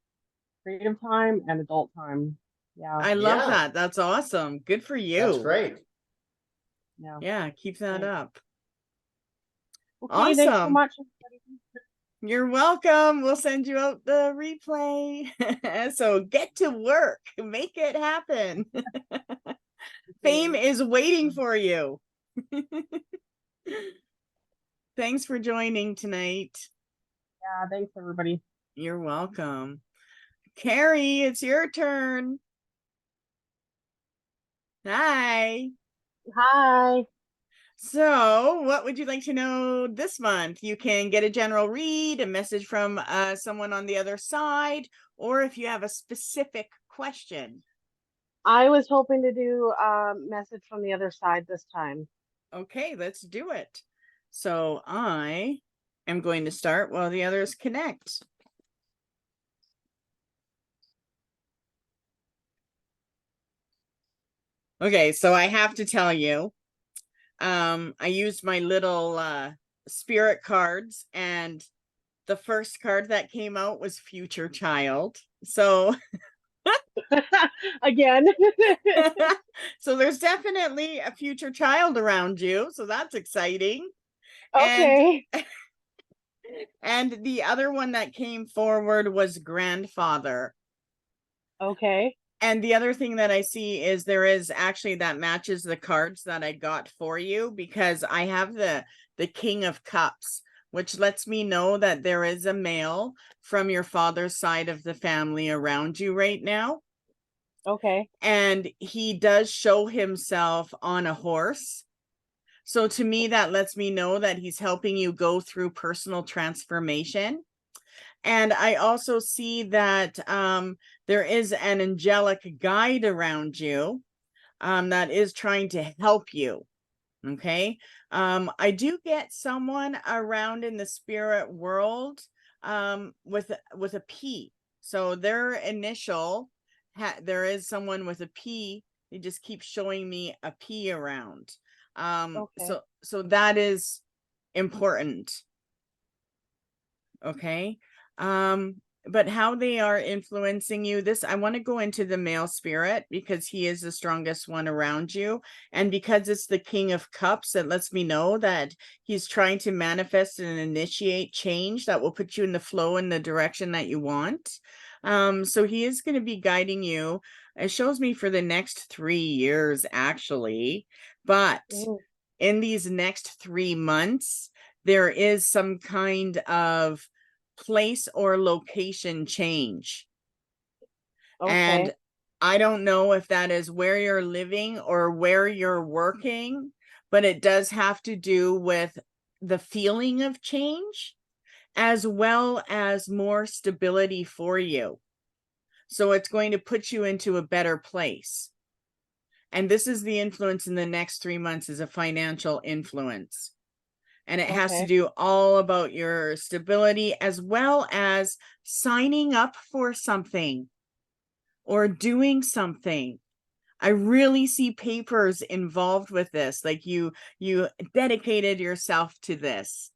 Speaker 6: creative time and adult time. Yeah,
Speaker 1: I love
Speaker 2: Yeah,
Speaker 1: that. That's awesome. Good for
Speaker 2: that's
Speaker 1: you.
Speaker 2: great.
Speaker 6: yeah.
Speaker 1: Yeah, keep that
Speaker 6: Thanks.
Speaker 1: up.
Speaker 6: Okay, thanks so
Speaker 1: Awesome.
Speaker 6: much, everybody.
Speaker 1: You're welcome. We'll send you out the replay. So get to work. Make it happen. Fame is waiting for you. Thanks for joining tonight.
Speaker 6: Yeah, thanks everybody.
Speaker 1: You're welcome. Carrie, it's your turn. Hi.
Speaker 6: Hi.
Speaker 1: So, what would you like to know this month? You can get a general read, a message from someone on the other side, or if you have a specific question.
Speaker 6: I was hoping to do a message from the other side this time.
Speaker 1: Okay, let's do it. So, I am going to start while the others connect. Okay, so I have to tell you, I used my little spirit cards, and the first card that came out was Future Child. So
Speaker 6: Again.
Speaker 1: so there's definitely a future child around you, so that's exciting.
Speaker 6: Okay.
Speaker 1: And the other one that came forward was grandfather.
Speaker 6: Okay.
Speaker 1: And the other thing that I see is there is actually that matches the cards that I got for you, because I have the King of Cups, which lets me know that there is a male from your father's side of the family around you right now.
Speaker 6: Okay.
Speaker 1: And he does show himself on a horse. So to me, that lets me know that he's helping you go through personal transformation. And I also see that there is an angelic guide around you that is trying to help you. Okay. I do get someone around in the spirit world with a P. So their initial, there is someone with a P. They just keep showing me a P around.
Speaker 6: Okay.
Speaker 1: So that is important. Okay. But how they are influencing you, this, I want to go into the male spirit because he is the strongest one around you. And because it's the King of Cups, it lets me know that he's trying to manifest and initiate change that will put you in the flow in the direction that you want. So he is going to be guiding you. It shows me for the next 3 years, actually. But in these next 3 months, there is some kind of place or location change.
Speaker 6: Okay.
Speaker 1: And I don't know if that is where you're living or where you're working, but it does have to do with the feeling of change as well as more stability for you. So it's going to put you into a better place. And this is the influence in the next 3 months, is a financial influence. And it has to do all about your stability as well as signing up for something or doing something. I really see papers involved with this. Like you dedicated yourself to this.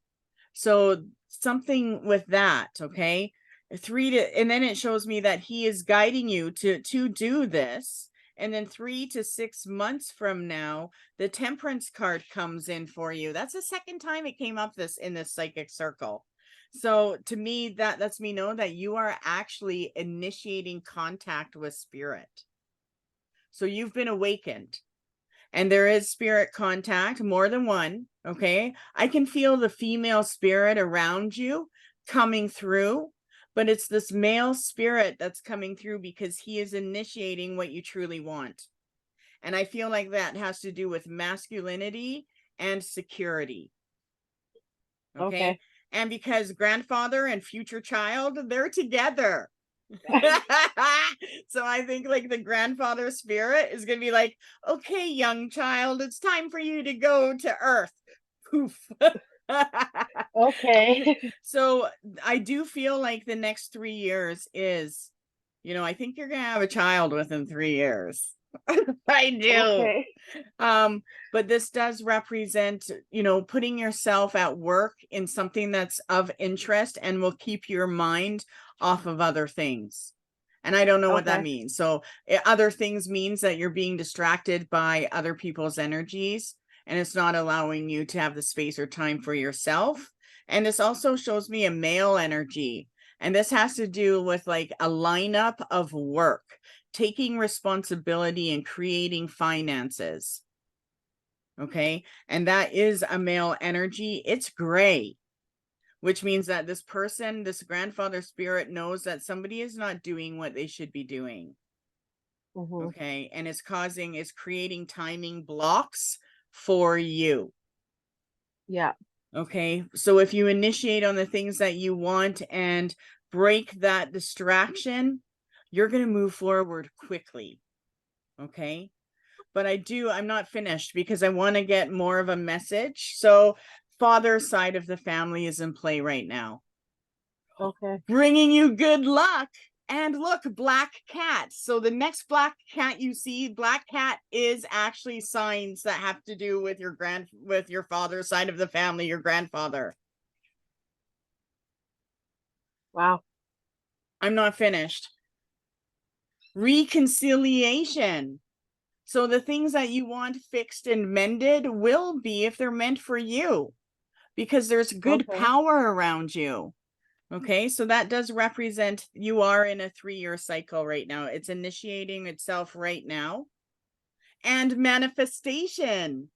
Speaker 1: So something with that, okay? 3 to, and then it shows me that he is guiding you to do this. And then 3 to 6 months from now, the temperance card comes in for you. That's the second time it came up this in this psychic circle. So to me, that lets me know that you are actually initiating contact with spirit. So you've been awakened, and there is spirit contact, more than one. Okay. I can feel the female spirit around you coming through, but it's this male spirit that's coming through because he is initiating what you truly want. And I feel like that has to do with masculinity and security. Okay. And because grandfather and future child, they're together. So I think like the grandfather spirit is gonna be like, okay, young child, it's time for you to go to Earth. Poof.
Speaker 6: Okay.
Speaker 1: So I do feel like the next 3 years is, I think you're gonna have a child within 3 years. I do.
Speaker 6: Okay.
Speaker 1: But this does represent, putting yourself at work in something that's of interest and will keep your mind off of other things. And I don't know what that
Speaker 6: Okay.
Speaker 1: means. So other things means that you're being distracted by other people's energies, and it's not allowing you to have the space or time for yourself. And this also shows me a male energy. And this has to do with like a lineup of work, taking responsibility and creating finances. Okay. And that is a male energy. It's gray, which means that this person, this grandfather spirit, knows that somebody is not doing what they should be doing.
Speaker 6: Mhm.
Speaker 1: Okay. And it's creating timing blocks for you.
Speaker 6: Yeah.
Speaker 1: Okay. So if you initiate on the things that you want and break that distraction, you're going to move forward quickly. Okay. But I'm not finished because I want to get more of a message. So father's side of the family is in play right now,
Speaker 6: Okay.
Speaker 1: bringing you good luck. And look, black cat. So the next black cat you see, black cat is actually signs that have to do with your father's side of the family, your grandfather.
Speaker 6: Wow.
Speaker 1: I'm not finished. Reconciliation. So the things that you want fixed and mended will be if they're meant for you, because there's good
Speaker 6: Okay.
Speaker 1: power around you. Okay, so that does represent you are in a 3-year cycle right now. It's initiating itself right now. And manifestation.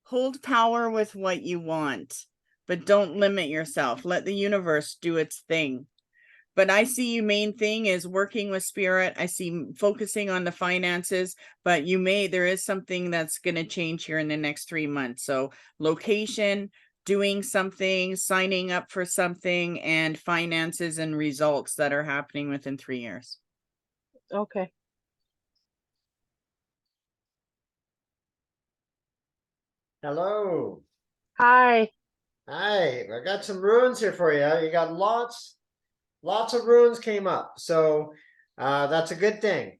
Speaker 1: Hold power with what you want, but don't limit yourself. Let the universe do its thing. But I see you main thing is working with spirit. I see focusing on the finances, but there is something that's going to change here in the next 3 months. So location, doing something, signing up for something, and finances and results that are happening within 3 years.
Speaker 6: Okay.
Speaker 2: Hello.
Speaker 6: Hi.
Speaker 2: Hi, I got some runes here for you. You got lots of runes came up. So that's a good thing.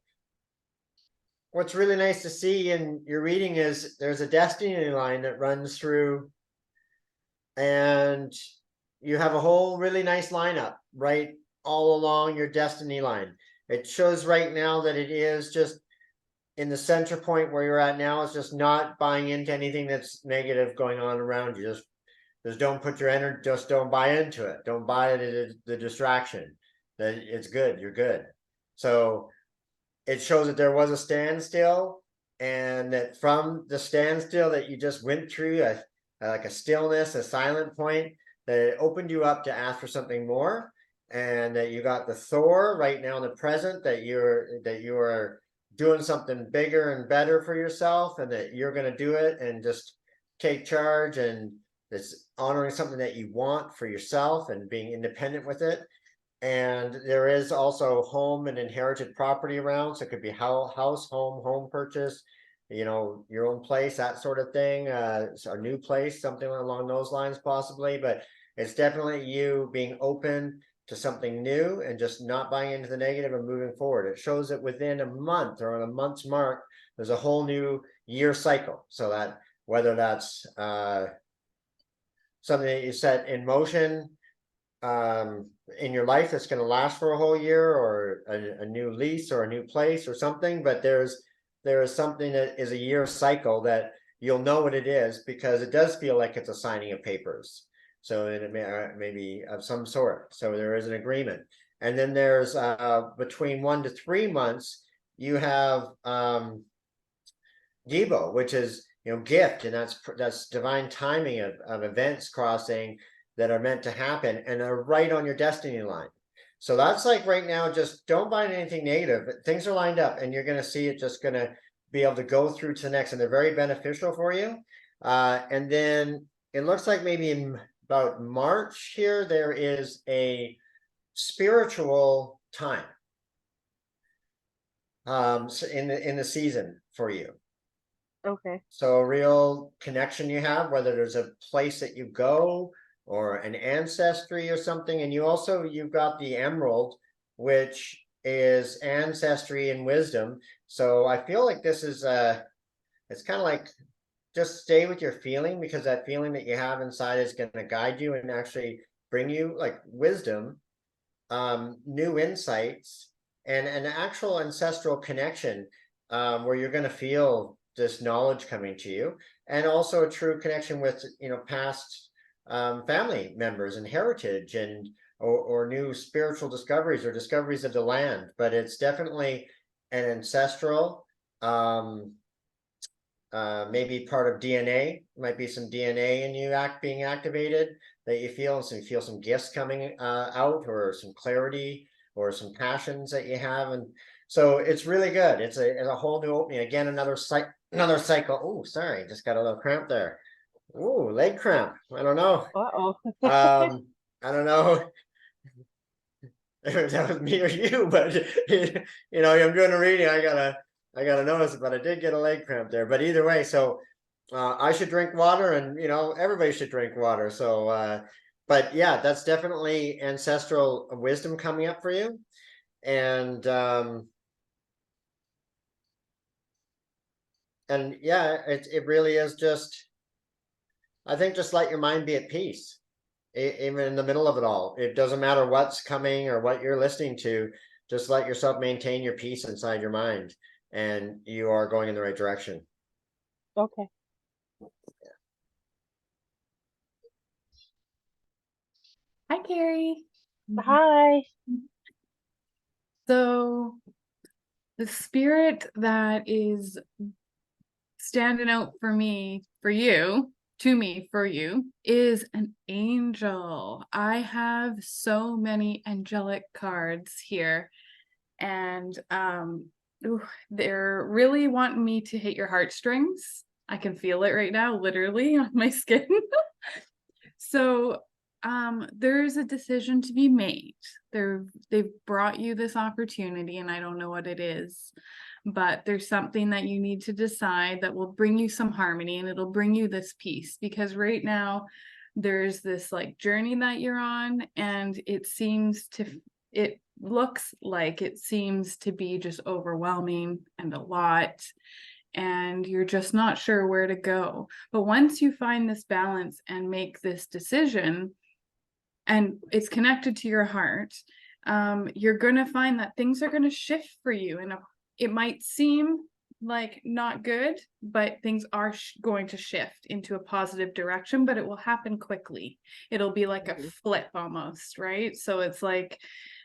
Speaker 2: What's really nice to see in your reading is there's a destiny line that runs through, and you have a whole really nice lineup right all along your destiny line. It shows right now that it is just in the center point where you're at now. It's just not buying into anything that's negative going on around you. Just don't put your energy, just don't buy into it. Don't buy it, the distraction. That it's good, you're good. So it shows that there was a standstill, and that from the standstill that you just went through, like a stillness, a silent point, that it opened you up to ask for something more, and that you got the Thor right now in the present, that you are doing something bigger and better for yourself, and that you're going to do it and just take charge, and it's honoring something that you want for yourself and being independent with it. And there is also home and inherited property around. So it could be house, home purchase, your own place, that sort of thing. So a new place, something along those lines possibly. But it's definitely you being open to something new and just not buying into the negative and moving forward. It shows that within a month or on a month's mark, there's a whole new year cycle. So that whether that's something that you set in motion in your life that's going to last for a whole year, or a new lease or a new place or something, but there is something that is a year cycle that you'll know what it is, because it does feel like it's a signing of papers. So it may be of some sort. So there is an agreement. And then there's between 1 to 3 months, you have Gibo, which is, gift, and that's divine timing of events crossing that are meant to happen and are right on your destiny line. So that's like right now, just don't buy anything negative. Things are lined up and you're going to see it just going to be able to go through to the next, and they're very beneficial for you. And then it looks like maybe in about March here, there is a spiritual time so in the season for you.
Speaker 6: Okay.
Speaker 2: So a real connection you have, whether there's a place that you go or an ancestry or something. And you've got the emerald, which is ancestry and wisdom. So I feel like this is it's kind of like, just stay with your feeling, because that feeling that you have inside is going to guide you and actually bring you like wisdom, new insights, and an actual ancestral connection, where you're going to feel this knowledge coming to you, and also a true connection with past family members and heritage, and or new spiritual discoveries or discoveries of the land. But it's definitely an ancestral, maybe part of DNA. Might be some DNA in you being activated that you feel, and so you feel some gifts coming out, or some clarity, or some passions that you have. And so it's really good. It's a whole new opening. Again, another cycle. Oh, sorry, just got a little cramp there. Oh, leg cramp. I don't know.
Speaker 6: Uh-oh.
Speaker 2: I don't know if that was me or you, but I'm doing a reading. I gotta notice it, but I did get a leg cramp there. But either way, so I should drink water, and everybody should drink water. So but yeah, that's definitely ancestral wisdom coming up for you. And yeah, it really is just, I think, just let your mind be at peace, even in the middle of it all. It doesn't matter what's coming or what you're listening to. Just let yourself maintain your peace inside your mind, and you are going in the right direction.
Speaker 6: Okay.
Speaker 3: Hi, Carrie.
Speaker 6: Hi.
Speaker 3: So the spirit that is standing out for me, for you, to me, for you, is an angel. I have so many angelic cards here, and they're really wanting me to hit your heartstrings. I can feel it right now, literally on my skin. So there's a decision to be made. They've brought you this opportunity, and I don't know what it is, but there's something that you need to decide that will bring you some harmony, and it'll bring you this peace, because right now there's this like journey that you're on, and it looks like it seems to be just overwhelming and a lot, and you're just not sure where to go. But once you find this balance and make this decision, and it's connected to your heart, you're going to find that things are going to shift for you. And it might seem like not good, but things are going to shift into a positive direction, but it will happen quickly. It'll be like a flip almost, right? So it's like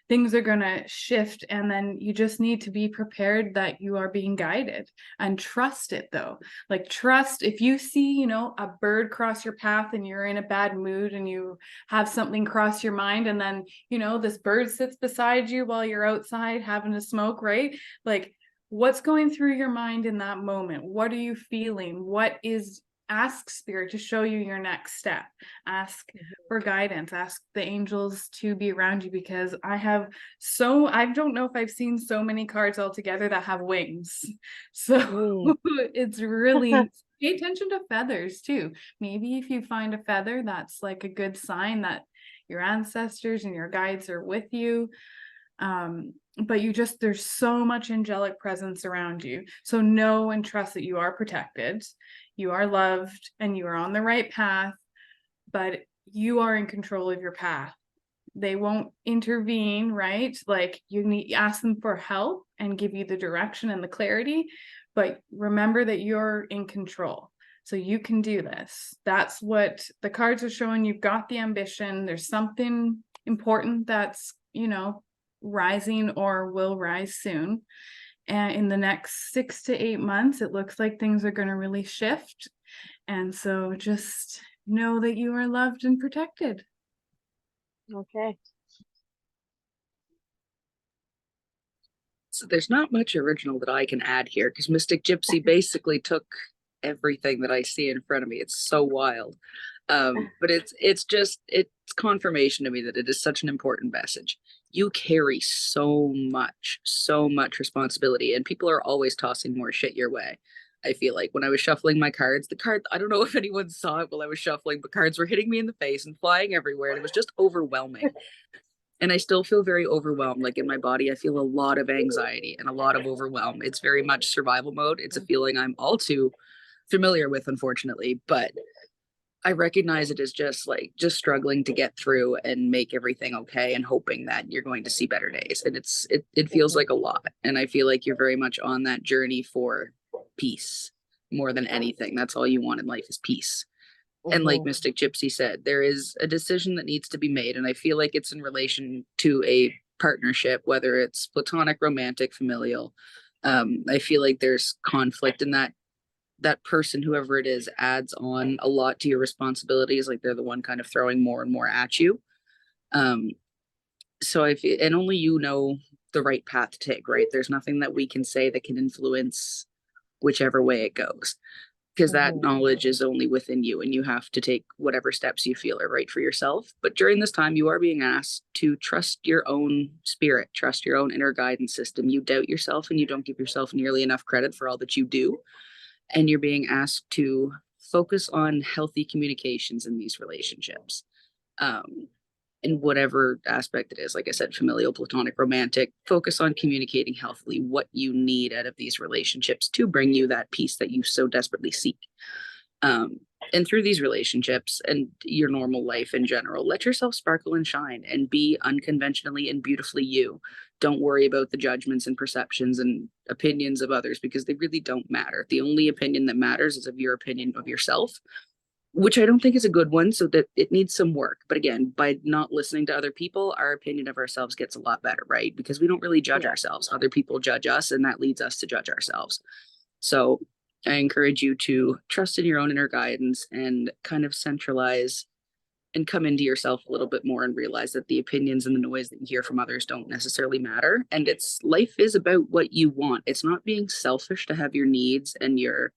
Speaker 3: things are going to shift, and then you just need to be prepared that you are being guided, and trust it though. Like, trust, if you see, a bird cross your path and you're in a bad mood and you have something cross your mind, and then, this bird sits beside you while you're outside having a smoke, right? Like, what's going through your mind in that moment? What are you feeling? Ask spirit to show you your next step. Ask for guidance. Ask the angels to be around you, because I don't know if I've seen so many cards all together that have wings. So it's really, pay attention to feathers too. Maybe if you find a feather, that's like a good sign that your ancestors and your guides are with you. But there's so much angelic presence around you. So know and trust that you are protected, you are loved, and you are on the right path, but you are in control of your path. They won't intervene, right? Like ask them for help and give you the direction and the clarity, but remember that you're in control. So you can do this. That's what the cards are showing. You've got the ambition. There's something important that's, rising or will rise soon. And in the next 6 to 8 months, it looks like things are going to really shift. And so just know that you are loved and protected.
Speaker 6: Okay.
Speaker 4: So there's not much original that I can add here because Mystic Gypsy basically took everything that I see in front of me. It's so wild. But it's confirmation to me that it is such an important message. You carry so much responsibility, and people are always tossing more shit your way. I feel like when I was shuffling my cards, I don't know if anyone saw it while I was shuffling, but cards were hitting me in the face and flying everywhere, and it was just overwhelming. And I still feel very overwhelmed. Like in my body, I feel a lot of anxiety and a lot of overwhelm. It's very much survival mode. It's a feeling I'm all too familiar with, unfortunately, but I recognize it as just struggling to get through and make everything okay and hoping that you're going to see better days. And it feels like a lot. And I feel like you're very much on that journey for peace more than anything. That's all you want in life is peace. And like Mystic Gypsy said, there is a decision that needs to be made. And I feel like it's in relation to a partnership, whether it's platonic, romantic, familial. I feel like there's conflict in that person, whoever it is, adds on a lot to your responsibilities. Like they're the one kind of throwing more and more at you. So I feel, and only you know the right path to take, right? There's nothing that we can say that can influence whichever way it goes, because that knowledge is only within you, and you have to take whatever steps you feel are right for yourself. But during this time, you are being asked to trust your own spirit, trust your own inner guidance system. You doubt yourself and you don't give yourself nearly enough credit for all that you do. And you're being asked to focus on healthy communications in these relationships. In whatever aspect it is, like I said, familial, platonic, romantic, focus on communicating healthily what you need out of these relationships to bring you that peace that you so desperately seek. And through these relationships and your normal life in general, let yourself sparkle and shine and be unconventionally and beautifully you. Don't worry about the judgments and perceptions and opinions of others, because they really don't matter. The only opinion that matters is of your opinion of yourself, which I don't think is a good one, so that it needs some work. But again, by not listening to other people, our opinion of ourselves gets a lot better, right? Because we don't really judge ourselves. Other people judge us, and that leads us to judge ourselves. So I encourage you to trust in your own inner guidance and kind of centralize and come into yourself a little bit more and realize that the opinions and the noise that you hear from others don't necessarily matter. And life is about what you want. It's not being selfish to have your needs and your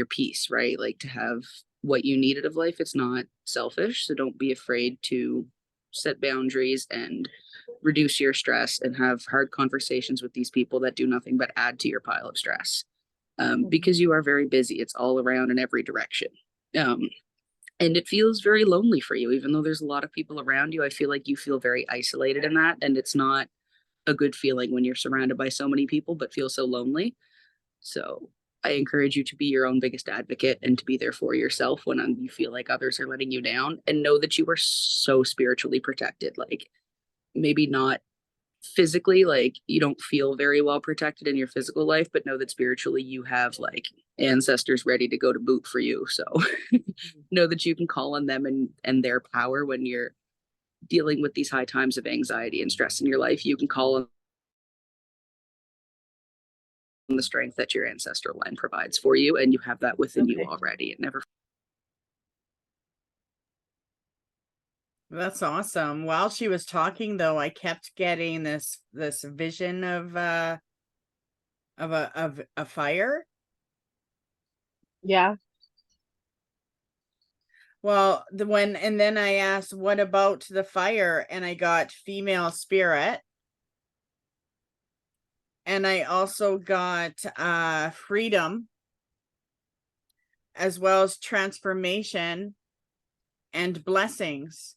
Speaker 4: peace, right? Like to have what you need out of life. It's not selfish. So don't be afraid to set boundaries and reduce your stress and have hard conversations with these people that do nothing but add to your pile of stress. Because you are very busy. It's all around in every direction. And it feels very lonely for you, even though there's a lot of people around you. I feel like you feel very isolated in that. And it's not a good feeling when you're surrounded by so many people, but feel so lonely. So I encourage you to be your own biggest advocate and to be there for yourself when you feel like others are letting you down, and know that you are so spiritually protected. Like maybe not physically, like you don't feel very well protected in your physical life, but know that spiritually you have like ancestors ready to go to boot for you. So know that you can call on them and their power when you're dealing with these high times of anxiety and stress in your life. You can call on the strength that your ancestral line provides for you, and you have that within you already. It never.
Speaker 1: That's awesome. While she was talking, though, I kept getting this vision of a fire.
Speaker 6: Yeah.
Speaker 1: Well, and then I asked, what about the fire? And I got female spirit. And I also got freedom, as well as transformation and blessings.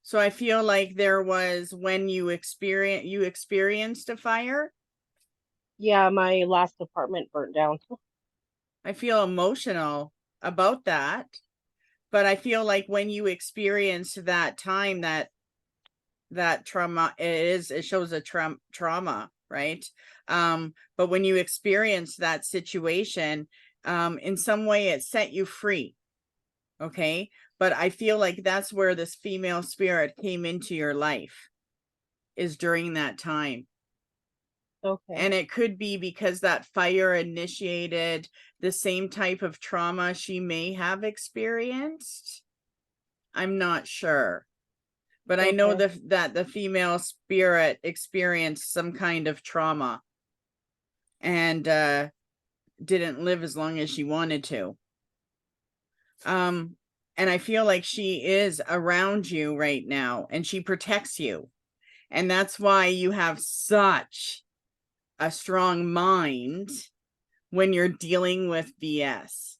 Speaker 1: So I feel like there was when you experienced a fire.
Speaker 6: Yeah, my last apartment burnt down.
Speaker 1: I feel emotional about that, but I feel like when you experienced that time, that trauma, it shows a trauma, right? But when you experience that situation, in some way it set you free. Okay. But I feel like that's where this female spirit came into your life, is during that time.
Speaker 6: Okay.
Speaker 1: And it could be because that fire initiated the same type of trauma she may have experienced. I'm not sure. But I know
Speaker 6: Okay.
Speaker 1: that the female spirit experienced some kind of trauma and didn't live as long as she wanted to. And I feel like she is around you right now and she protects you. And that's why you have such a strong mind when you're dealing with BS.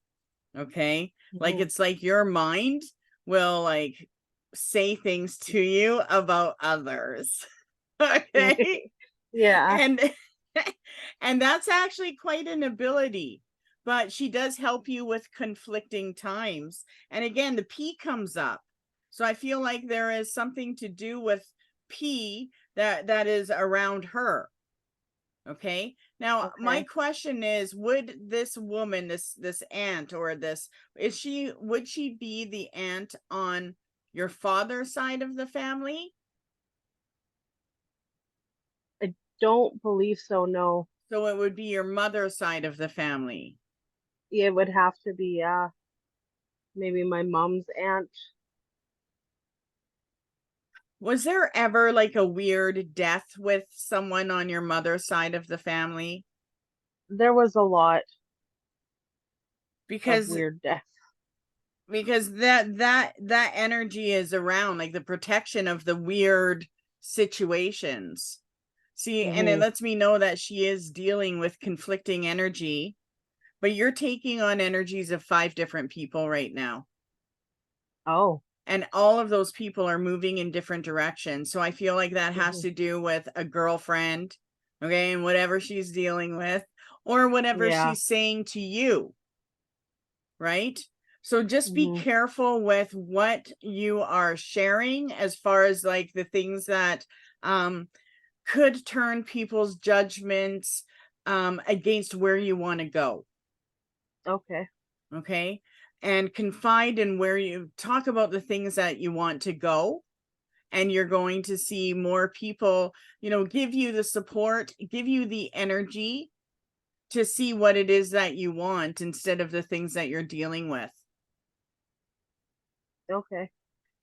Speaker 1: Okay? Like
Speaker 6: Mhm.
Speaker 1: it's like your mind will like say things to you about others. Okay?
Speaker 6: Yeah.
Speaker 1: And and that's actually quite an ability. But she does help you with conflicting times. And again, the P comes up. So I feel like there is something to do with P that is around her. Okay. Now, my
Speaker 6: Okay.
Speaker 1: question is, would this woman, this aunt, or this, would she be the aunt on your father's side of the family?
Speaker 6: I don't believe so, no.
Speaker 1: So it would be your mother's side of the family.
Speaker 6: It would have to be maybe my mom's aunt.
Speaker 1: Was there ever like a weird death with someone on your mother's side of the family?
Speaker 6: There was a lot of
Speaker 1: Because
Speaker 6: weird deaths.
Speaker 1: that energy is around, like the protection of the weird situations. See, and it
Speaker 6: Hmm.
Speaker 1: lets me know that she is dealing with conflicting energy, but you're taking on energies of 5 different people right now.
Speaker 6: Oh.
Speaker 1: And all of those people are moving in different directions. So I feel like that has
Speaker 6: Mhm.
Speaker 1: to do with a girlfriend, okay, and whatever she's dealing with, or whatever
Speaker 6: Yeah.
Speaker 1: she's saying to you, right? So just be
Speaker 6: Hmm.
Speaker 1: careful with what you are sharing as far as like the things that could turn people's judgments against where you want to go.
Speaker 6: Okay.
Speaker 1: Okay. And confide in where you talk about the things that you want to go. And you're going to see more people, give you the support, give you the energy to see what it is that you want instead of the things that you're dealing with.
Speaker 6: Okay.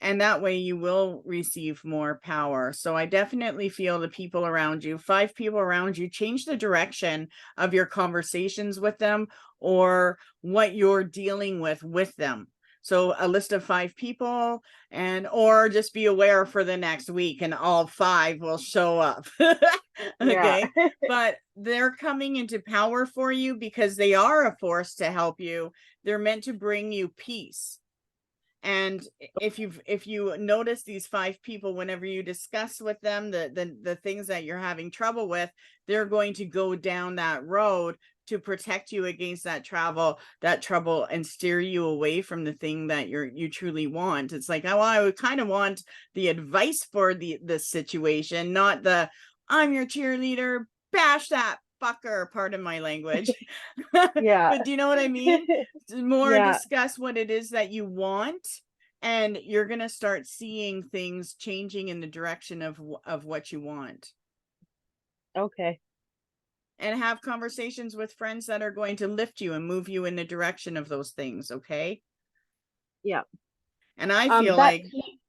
Speaker 1: And that way you will receive more power. So I definitely feel the people around you, 5 people around you, change the direction of your conversations with them or what you're dealing with them. So a list of 5 people, or just be aware for the next week and all 5 will show up.
Speaker 6: Yeah.
Speaker 1: Okay. But they're coming into power for you because they are a force to help you. They're meant to bring you peace. And if you notice these 5 people, whenever you discuss with them the things that you're having trouble with, they're going to go down that road to protect you against that trouble and steer you away from the thing that you truly want. It's like, oh, I would kind of want the advice for the situation, not the I'm your cheerleader, bash that fucker, pardon my language.
Speaker 6: Yeah.
Speaker 1: But do you know what I mean? More
Speaker 6: Yeah.
Speaker 1: discuss what it is that you want, and you're going to start seeing things changing in the direction of what you want.
Speaker 6: Okay.
Speaker 1: And have conversations with friends that are going to lift you and move you in the direction of those things. Okay.
Speaker 6: Yeah.
Speaker 1: And I feel
Speaker 6: That
Speaker 1: like,
Speaker 6: P,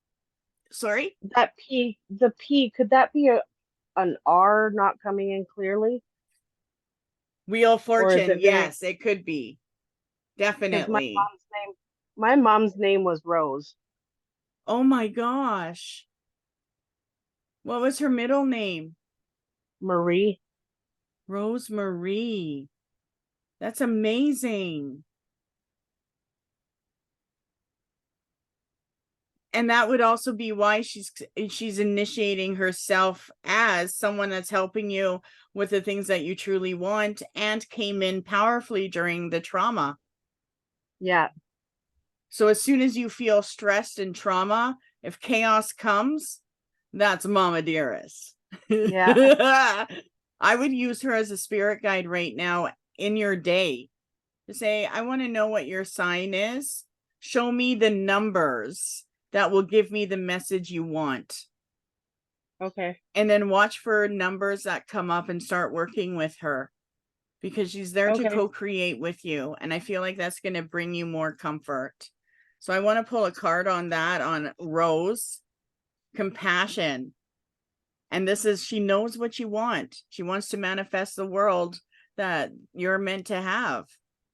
Speaker 1: sorry,
Speaker 6: the P, could that be an R not coming in clearly?
Speaker 1: Wheel of
Speaker 6: Or is
Speaker 1: Fortune.
Speaker 6: it very,
Speaker 1: Yes, it could be.
Speaker 6: because
Speaker 1: Definitely.
Speaker 6: my mom's name was Rose.
Speaker 1: Oh my gosh. What was her middle name?
Speaker 6: Marie.
Speaker 1: Rosemary. That's amazing. And that would also be why she's initiating herself as someone that's helping you with the things that you truly want, and came in powerfully during the trauma.
Speaker 6: Yeah.
Speaker 1: So as soon as you feel stressed and trauma, if chaos comes, that's Mama Dearest.
Speaker 6: Yeah.
Speaker 1: I would use her as a spirit guide right now in your day to say, I want to know what your sign is. Show me the numbers that will give me the message you want.
Speaker 6: Okay.
Speaker 1: And then watch for numbers that come up and start working with her, because she's there to
Speaker 6: Okay.
Speaker 1: co-create with you. And I feel like that's going to bring you more comfort. So I want to pull a card on that, on Rose, compassion. And this is, she knows what you want. She wants to manifest the world that you're meant to have.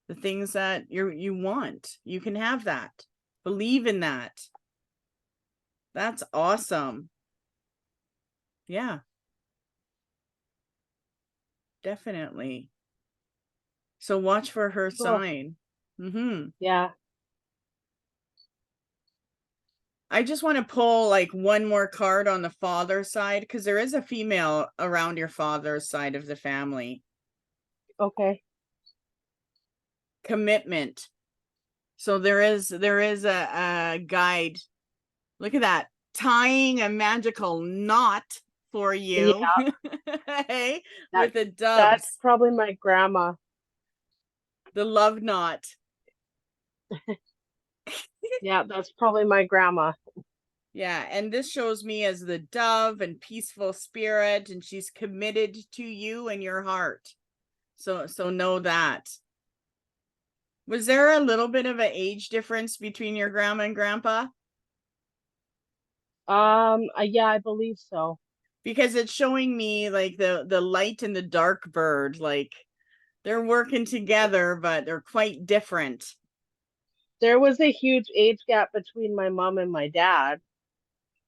Speaker 1: The things that you want, you can have that. Believe in that. That's awesome. Yeah. Definitely. So watch for her
Speaker 6: Cool.
Speaker 1: sign.
Speaker 6: Yeah.
Speaker 1: I just want to pull like one more card on the father side, because there is a female around your father's side of the family.
Speaker 6: Okay.
Speaker 1: Commitment. So there is a guide. Look at that, tying a magical knot for you. Hey, with the doves.
Speaker 6: That's probably my grandma.
Speaker 1: The love knot.
Speaker 6: Yeah, that's probably my grandma.
Speaker 1: Yeah, and this shows me as the dove and peaceful spirit, and she's committed to you and your heart. So know that. Was there a little bit of an age difference between your grandma and grandpa?
Speaker 6: Yeah, I believe so.
Speaker 1: Because it's showing me like the light and the dark bird, like they're working together, but they're quite different.
Speaker 6: There was a huge age gap between my mom and my dad.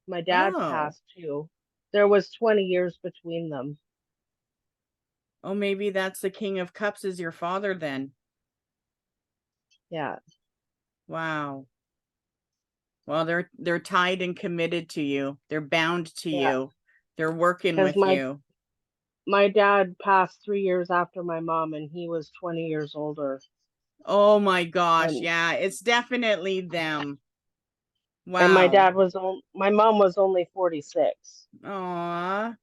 Speaker 6: My dad
Speaker 1: Oh.
Speaker 6: passed too. There was 20 years between them.
Speaker 1: Oh, maybe that's the King of Cups is your father then.
Speaker 6: Yeah.
Speaker 1: Wow. Well, they're tied and committed to you. They're bound to
Speaker 6: Yeah.
Speaker 1: you. They're working
Speaker 6: 'Cause
Speaker 1: with you.
Speaker 6: My dad passed 3 years after my mom, and he was 20 years older.
Speaker 1: Oh my gosh.
Speaker 6: And,
Speaker 1: Yeah, it's definitely them. Wow.
Speaker 6: and my mom was only 46.
Speaker 1: Aw.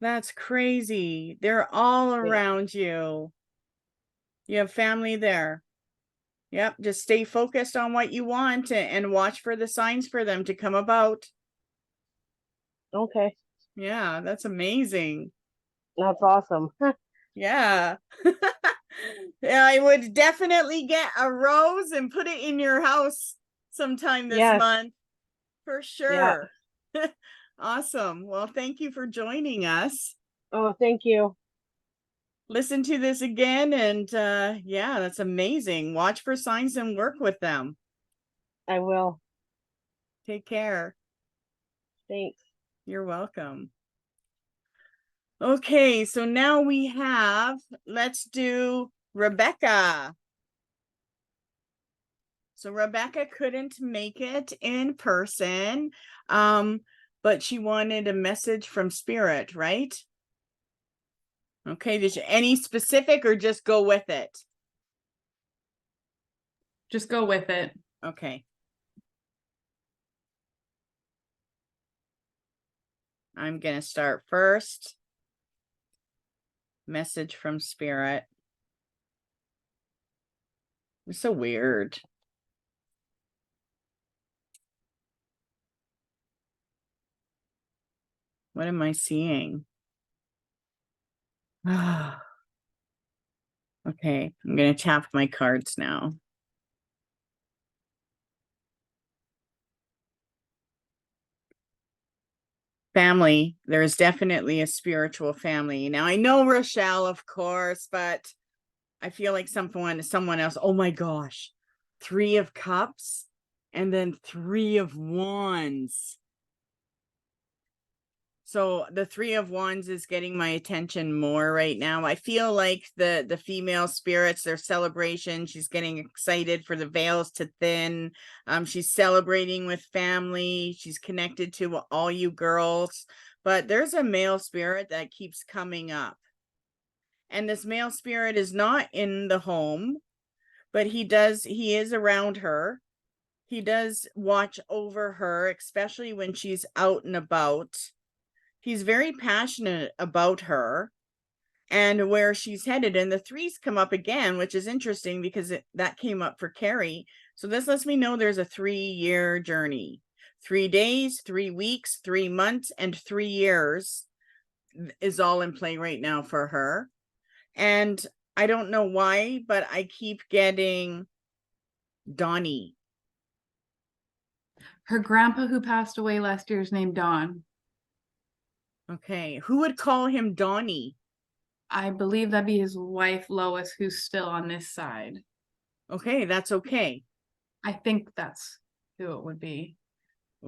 Speaker 1: That's crazy. They're all around you. You have family there. Yep. Just stay focused on what you want and watch for the signs for them to come about.
Speaker 6: Okay.
Speaker 1: Yeah, that's amazing.
Speaker 6: That's awesome.
Speaker 1: Yeah. Yeah, I would definitely get a rose and put it in your house sometime this
Speaker 6: Yes.
Speaker 1: month. For sure. Awesome. Well, thank you for joining us.
Speaker 6: Oh, thank you.
Speaker 1: Listen to this again, and yeah, that's amazing. Watch for signs and work with them.
Speaker 6: I will.
Speaker 1: Take care.
Speaker 6: Thanks.
Speaker 1: You're welcome. Okay, so now we have, let's do Rebecca. So Rebecca couldn't make it in person, but she wanted a message from Spirit, right? Okay, did you any specific or just go with it?
Speaker 3: Just go with it.
Speaker 1: Okay. I'm going to start first. Message from Spirit. It's so weird. What am I seeing? Okay, I'm going to tap my cards now. Family, there's definitely a spiritual family. Now I know Rochelle, of course, but I feel like someone else. Oh my gosh. 3 of Cups and then 3 of Wands. So the Three of Wands is getting my attention more right now. I feel like the female spirits, their celebration, she's getting excited for the veils to thin. She's celebrating with family. She's connected to all you girls. But there's a male spirit that keeps coming up. And this male spirit is not in the home, but he is around her. He does watch over her, especially when she's out and about. He's very passionate about her and where she's headed. And the threes come up again, which is interesting because that came up for Carrie. So this lets me know there's a 3-year journey. 3 days, 3 weeks, 3 months, and 3 years is all in play right now for her. And I don't know why, but I keep getting Donnie.
Speaker 3: Her grandpa who passed away last year is named Don.
Speaker 1: Okay, who would call him Donnie?
Speaker 3: I believe that'd be his wife, Lois, who's still on this side.
Speaker 1: Okay, that's okay.
Speaker 3: I think that's who it would be.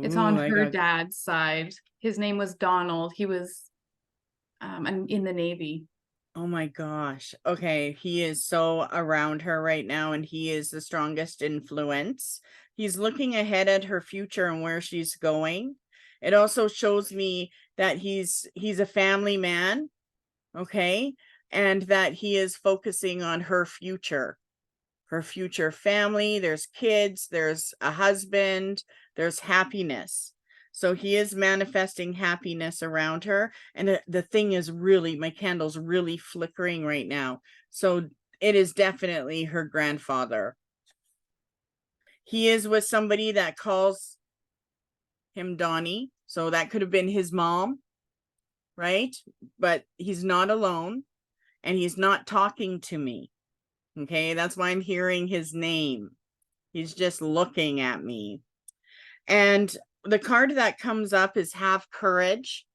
Speaker 3: It's
Speaker 1: Ooh,
Speaker 3: on
Speaker 1: I
Speaker 3: her
Speaker 1: got-
Speaker 3: dad's side. His name was Donald. He was in the Navy.
Speaker 1: Oh my gosh. Okay, he is so around her right now, and he is the strongest influence. He's looking ahead at her future and where she's going. It also shows me that he's a family man, okay, and that he is focusing on her future family. There's kids, there's a husband, there's happiness. So he is manifesting happiness around her. And the thing is really, my candle's really flickering right now. So it is definitely her grandfather. He is with somebody that calls him Donnie. So that could have been his mom, right? But he's not alone and he's not talking to me. Okay, that's why I'm hearing his name. He's just looking at me. And the card that comes up is have courage.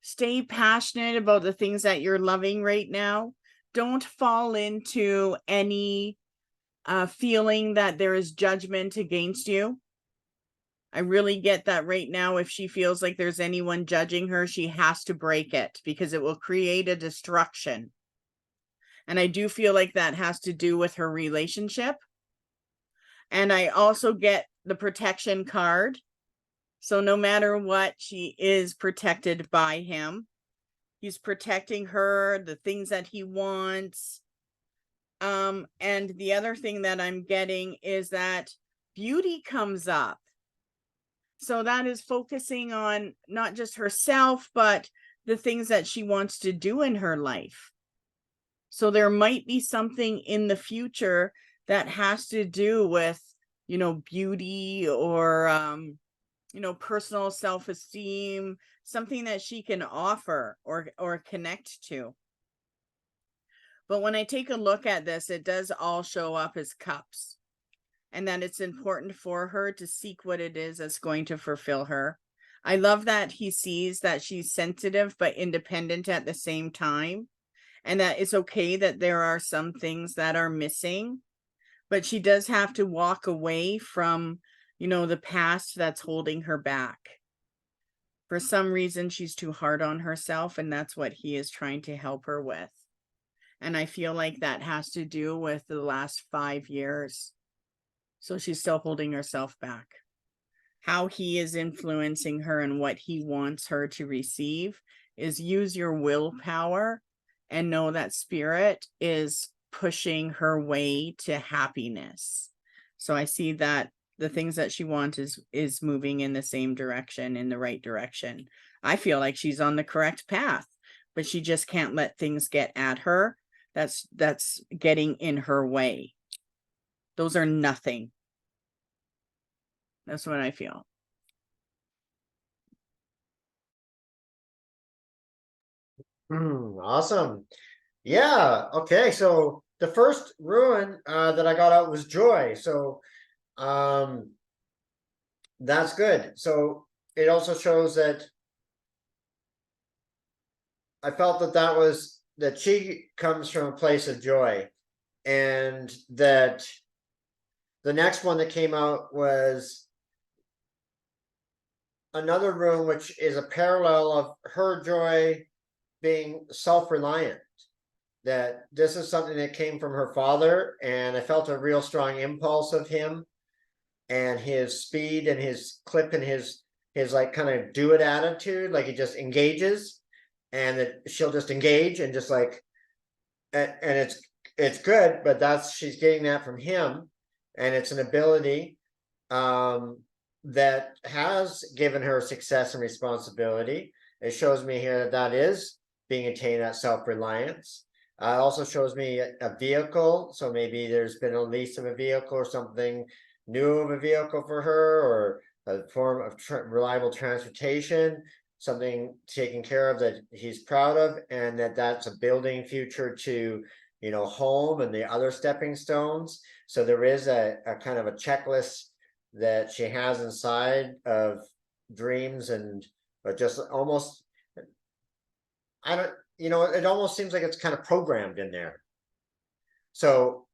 Speaker 1: Stay passionate about the things that you're loving right now. Don't fall into any feeling that there is judgment against you. I really get that right now. If she feels like there's anyone judging her, she has to break it because it will create a destruction. And I do feel like that has to do with her relationship. And I also get the protection card. So no matter what, she is protected by him. He's protecting her, the things that he wants. And the other thing that I'm getting is that beauty comes up. So that is focusing on not just herself, but the things that she wants to do in her life. So there might be something in the future that has to do with, beauty or, personal self-esteem, something that she can offer or connect to. But when I take a look at this, it does all show up as cups, and that it's important for her to seek what it is that's going to fulfill her. I love that he sees that she's sensitive but independent at the same time. And that it's okay that there are some things that are missing, but she does have to walk away from, the past that's holding her back. For some reason, she's too hard on herself, and that's what he is trying to help her with. And I feel like that has to do with the last 5 years. So she's still holding herself back. How he is influencing her and what he wants her to receive is use your willpower and know that spirit is pushing her way to happiness. So I see that the things that she wants is moving in the same direction, in the right direction. I feel like she's on the correct path, but she just can't let things get at her. That's getting in her way. Those are nothing. That's what I feel.
Speaker 2: Awesome. Yeah. Okay. So the first ruin that I got out was joy. So that's good. So it also shows that I felt that she comes from a place of joy, and that the next one that came out was another room, which is a parallel of her joy being self-reliant. That this is something that came from her father, and I felt a real strong impulse of him and his speed and his clip and his like kind of do it attitude, like he just engages, and that she'll just engage and just like, and it's good, but that's, she's getting that from him, and it's an ability that has given her success and responsibility. It shows me here that that is being attained at self-reliance. Also shows me a vehicle, so maybe there's been a lease of a vehicle or something new of a vehicle for her, or a form of reliable transportation, something taken care of that he's proud of, and that's a building future to, you know, home and the other stepping stones. So there is a kind of a checklist that she has inside of dreams, and but just almost, I don't, you know, it almost seems like it's kind of programmed in there. So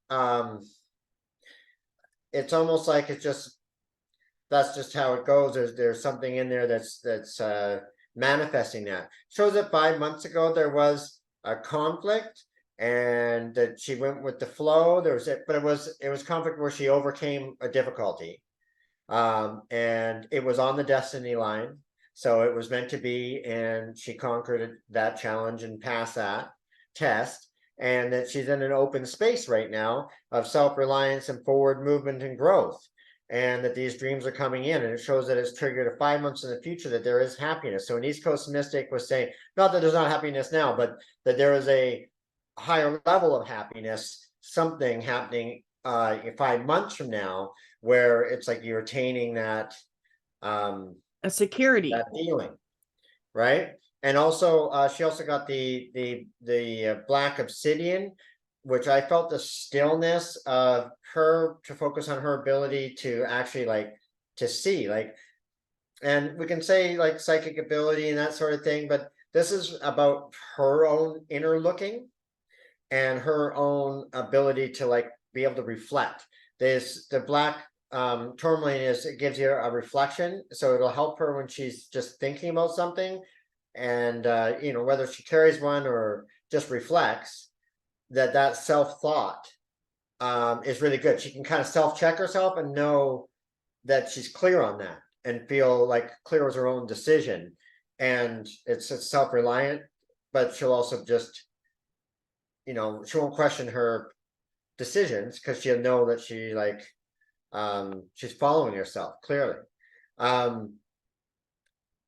Speaker 2: it's almost like it's just, that's just how it goes. There's something in there that's manifesting that. Shows that 5 months ago there was a conflict, and that she went with the flow. There was it, but it was conflict where she overcame a difficulty. And it was on the destiny line. So it was meant to be, and she conquered that challenge and passed that test. And that she's in an open space right now of self-reliance and forward movement and growth. And that these dreams are coming in, and it shows that it's triggered a 5 months in the future, that there is happiness. So an East Coast mystic was saying, not that there's not happiness now, but that there is a higher level of happiness, something happening 5 months from now, where it's like you're attaining that
Speaker 1: A security.
Speaker 2: that feeling, right? And also she also got the black obsidian, which I felt the stillness of her, to focus on her ability to actually like to see, like, and we can say like psychic ability and that sort of thing, but this is about her own inner looking and her own ability to like be able to reflect. There's the black tourmaline, is it gives you a reflection, so it'll help her when she's just thinking about something, and you know, whether she carries one or just reflects, that self-thought is really good. She can kind of self-check herself and know that she's clear on that, and feel like clear as her own decision, and it's self-reliant, but she'll also just, you know, she won't question her decisions because she'll know that she like she's following herself clearly.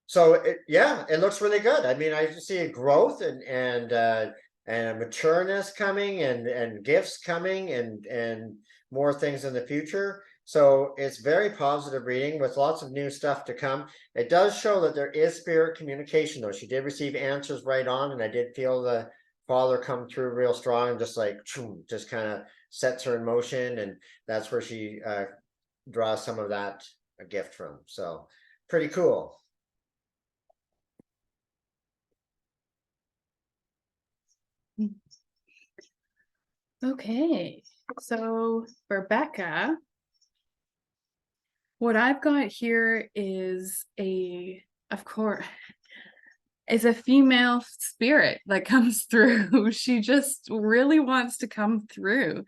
Speaker 2: So yeah, it looks really good. I mean, I just see a growth and a matureness coming, and gifts coming, and more things in the future. So it's very positive reading with lots of new stuff to come. It does show that there is spirit communication, though. She did receive answers right on, and I did feel the father come through real strong, and just like just kind of sets her in motion, and that's where she draws some of that gift from. So pretty cool.
Speaker 3: Okay, so Rebecca, what I've got here is of course, is a female spirit that comes through. She just really wants to come through,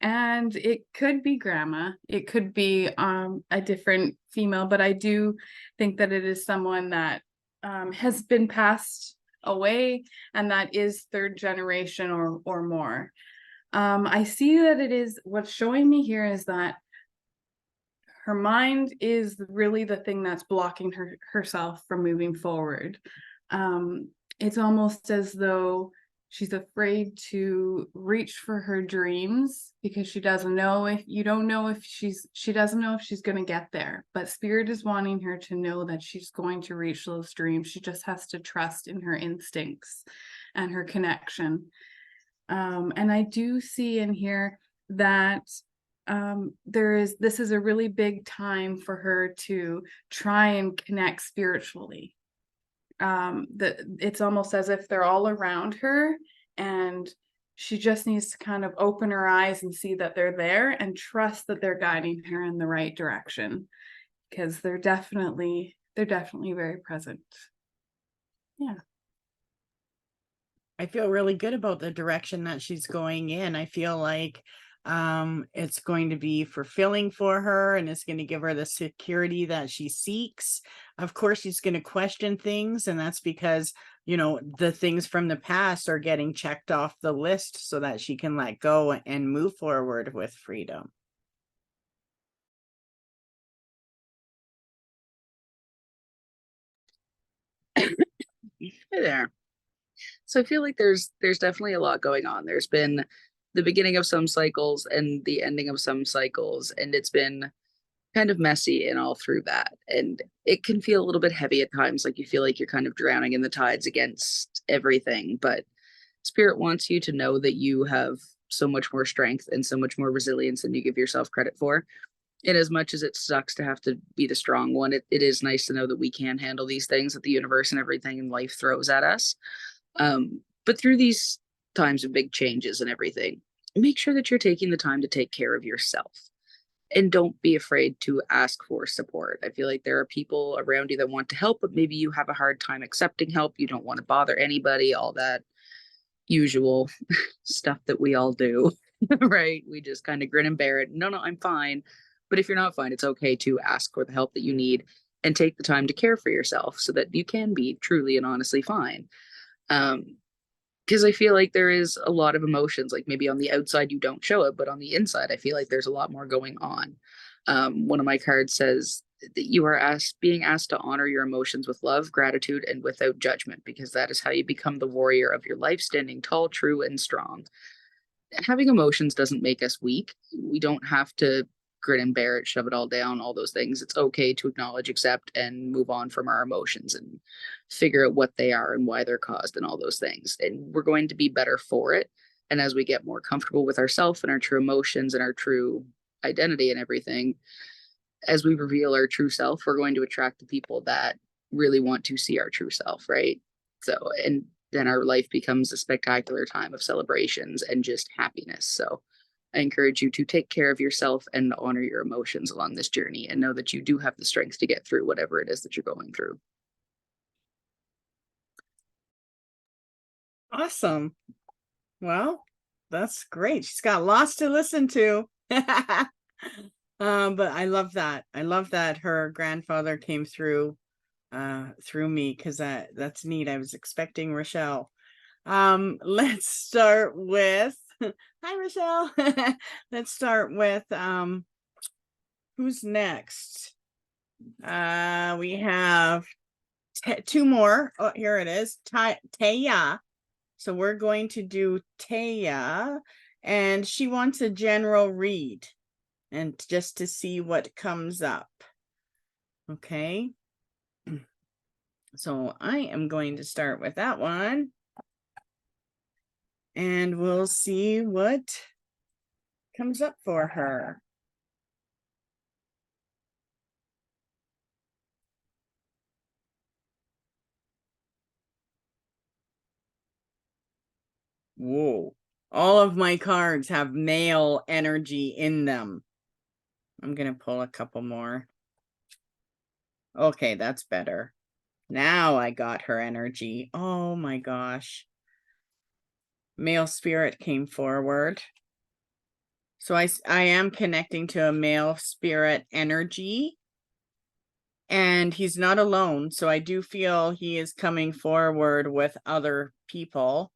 Speaker 3: and it could be grandma, it could be a different female, but I do think that it is someone that has been passed away, and that is third generation or more. I see that it is, what's showing me here is that her mind is really the thing that's blocking herself from moving forward. It's almost as though she's afraid to reach for her dreams because she doesn't know if she doesn't know if she's going to get there, but spirit is wanting her to know that she's going to reach those dreams. She just has to trust in her instincts and her connection. And I do see in here that this is a really big time for her to try and connect spiritually. It's almost as if they're all around her, and she just needs to kind of open her eyes and see that they're there, and trust that they're guiding her in the right direction, because they're definitely they're definitely very present. Yeah.
Speaker 1: I feel really good about the direction that she's going in. I feel like it's going to be fulfilling for her, and it's going to give her the security that she seeks. Of course, she's going to question things, and that's because, you know, the things from the past are getting checked off the list so that she can let go and move forward with freedom.
Speaker 4: Hey there. So I feel like there's definitely a lot going on. There's been the beginning of some cycles and the ending of some cycles, and it's been kind of messy and all through that. And it can feel a little bit heavy at times, like you feel like you're kind of drowning in the tides against everything. But Spirit wants you to know that you have so much more strength and so much more resilience than you give yourself credit for. And as much as it sucks to have to be the strong one, it is nice to know that we can handle these things that the universe and everything in life throws at us. But through these times of big changes and everything, make sure that you're taking the time to take care of yourself. And don't be afraid to ask for support. I feel like there are people around you that want to help, but maybe you have a hard time accepting help. You don't want to bother anybody, all that usual stuff that we all do, right? We just kind of grin and bear it. No, I'm fine. But if you're not fine, it's okay to ask for the help that you need and take the time to care for yourself so that you can be truly and honestly fine. Because I feel like there is a lot of emotions, like maybe on the outside you don't show it, but on the inside, I feel like there's a lot more going on. One of my cards says that you are being asked to honor your emotions with love, gratitude, and without judgment, because that is how you become the warrior of your life, standing tall, true, and strong. Having emotions doesn't make us weak. We don't have to grit and bear it, shove it all down, all those things. It's okay to acknowledge, accept, and move on from our emotions and figure out what they are and why they're caused and all those things. And we're going to be better for it. And as we get more comfortable with ourselves and our true emotions and our true identity and everything, as we reveal our true self, we're going to attract the people that really want to see our true self, right? So, and then our life becomes a spectacular time of celebrations and just happiness. So I encourage you to take care of yourself and honor your emotions along this journey and know that you do have the strength to get through whatever it is that you're going through.
Speaker 1: Awesome. Well, that's great. She's got lots to listen to. But I love that. I love that her grandfather came through me, because that's neat. I was expecting Rochelle. Let's start with hi Rochelle. Let's start with who's next? We have two more. Oh, here it is. Taya. So we're going to do Taya, and she wants a general read and just to see what comes up. Okay. So I am going to start with that one, and we'll see what comes up for her. Whoa. All of my cards have male energy in them. I'm going to pull a couple more. Okay, that's better. Now I got her energy. Oh my gosh. Male spirit came forward. So I am connecting to a male spirit energy. And he's not alone. So I do feel he is coming forward with other people.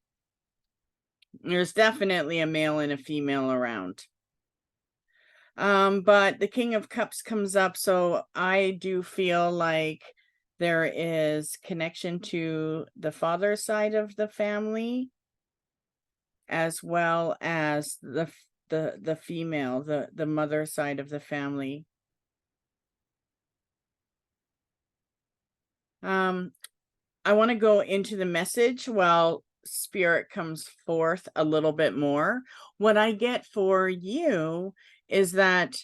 Speaker 1: There's definitely a male and a female around. But the King of Cups comes up, so I do feel like there is connection to the father side of the family, as well as the female, the mother side of the family. I want to go into the message while Spirit comes forth a little bit more. What I get for you is that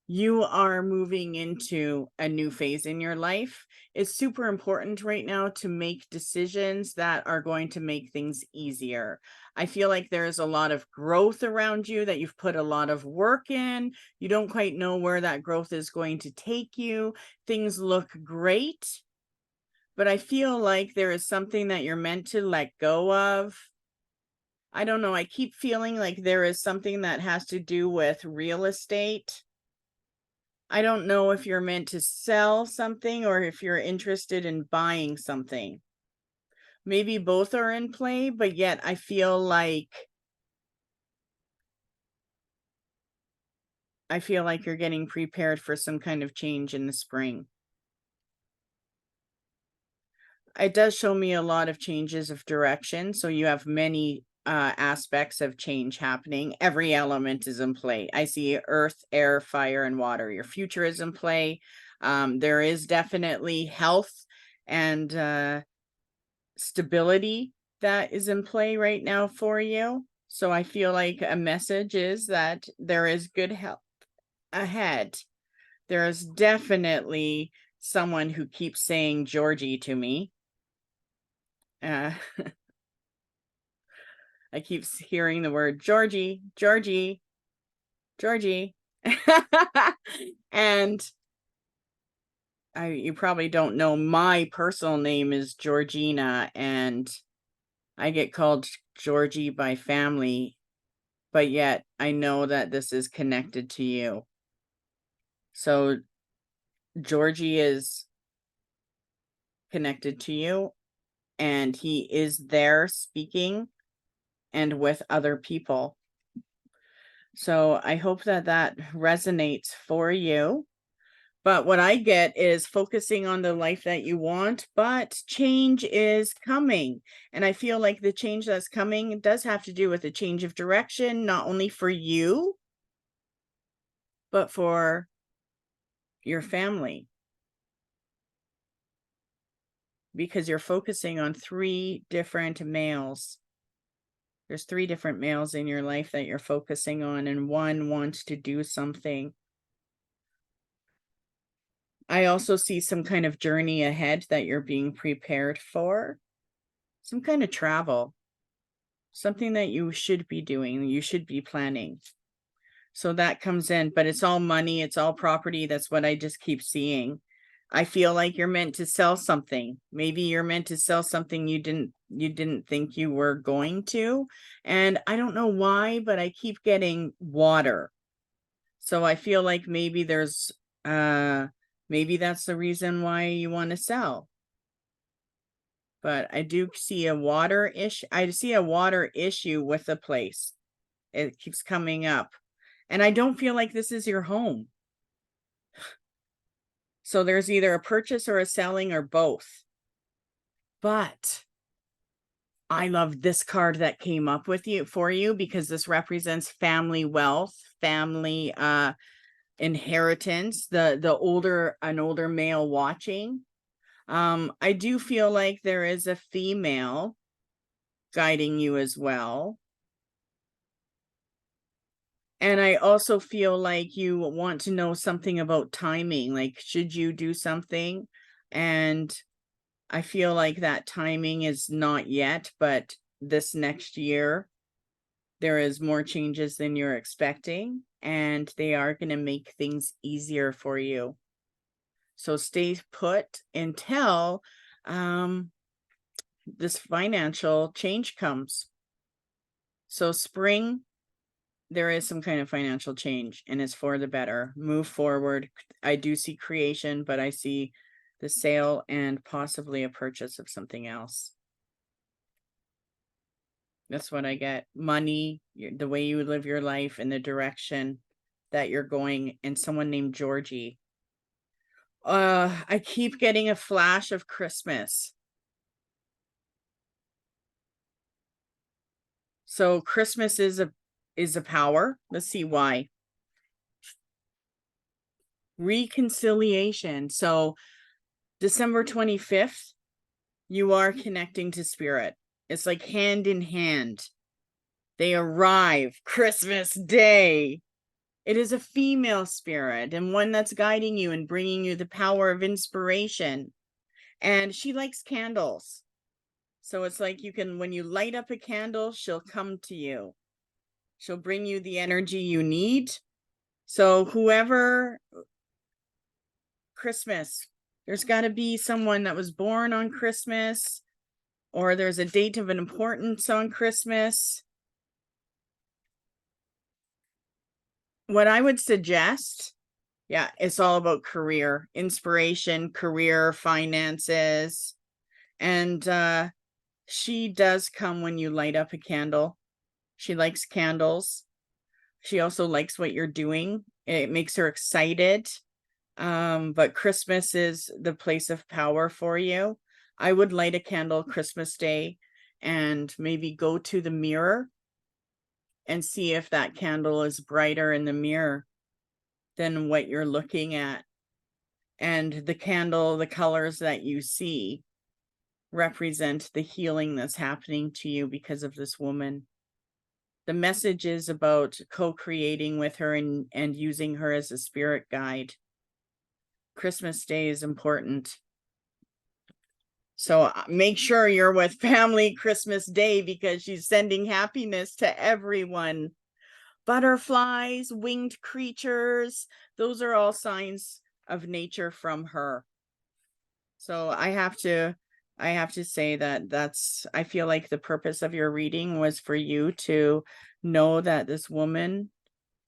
Speaker 1: you are moving into a new phase in your life. It's super important right now to make decisions that are going to make things easier. I feel like there's a lot of growth around you, that you've put a lot of work in. You don't quite know where that growth is going to take you. Things look great. but I feel like there is something that you're meant to let go of. I don't know. I keep feeling like there is something that has to do with real estate. I don't know if you're meant to sell something or if you're interested in buying something. Maybe both are in play, but yet I feel like you're getting prepared for some kind of change in the spring. It does show me a lot of changes of direction. So you have many aspects of change happening. Every element is in play. I see earth, air, fire, and water. Your future is in play. There is definitely health and stability that is in play right now for you. So I feel like a message is that there is good health ahead. There is definitely someone who keeps saying Georgie to me. I keep hearing the word Georgie, Georgie, Georgie. And you probably don't know, my personal name is Georgina, and I get called Georgie by family, but yet I know that this is connected to you. So Georgie is connected to you, and he is there speaking and with other people. So I hope that that resonates for you. But what I get is focusing on the life that you want, but change is coming. And I feel like the change that's coming does have to do with a change of direction, not only for you, but for your family. Because you're focusing on 3 different males. There's 3 different males in your life that you're focusing on, and one wants to do something. I also see some kind of journey ahead that you're being prepared for. Some kind of travel. Something that you should be doing, you should be planning. So that comes in, but it's all money, it's all property. That's what I just keep seeing. I feel like you're meant to sell something. Maybe you're meant to sell something you didn't think you were going to. And I don't know why, but I keep getting water. So I feel like maybe there's maybe that's the reason why you want to sell. But I do see a water issue. I see a water issue with the place. It keeps coming up. And I don't feel like this is your home. So there's either a purchase or a selling or both. But I love this card that came up with you for you, because this represents family wealth, family inheritance, an older male watching. I do feel like there is a female guiding you as well. And I also feel like you want to know something about timing, like should you do something? And I feel like that timing is not yet, but this next year, there is more changes than you're expecting, and they are going to make things easier for you. So stay put until this financial change comes. So spring, there is some kind of financial change, and it's for the better. Move forward. I do see creation, but I see the sale and possibly a purchase of something else. That's what I get. Money, the way you live your life, and the direction that you're going, and someone named Georgie. I keep getting a flash of Christmas. So Christmas is a power. Let's see why. Reconciliation. So December 25th, you are connecting to spirit. It's like hand in hand. They arrive Christmas Day. It is a female spirit, and one that's guiding you and bringing you the power of inspiration. And she likes candles. So it's like when you light up a candle, she'll come to you. She'll bring you the energy you need. So whoever, Christmas, There's got to be someone that was born on Christmas, or there's a date of an importance on Christmas. What I would suggest, yeah, it's all about career, inspiration, career, finances. And she does come when you light up a candle. She likes candles. She also likes what you're doing. It makes her excited. But Christmas is the place of power for you. I would light a candle Christmas Day and maybe go to the mirror and see if that candle is brighter in the mirror than what you're looking at. And the candle, the colors that you see represent the healing that's happening to you because of this woman. The message is about co-creating with her and using her as a spirit guide. Christmas Day is important. So make sure you're with family Christmas Day because she's sending happiness to everyone. Butterflies, winged creatures, those are all signs of nature from her. So I have to say that I feel like the purpose of your reading was for you to know that this woman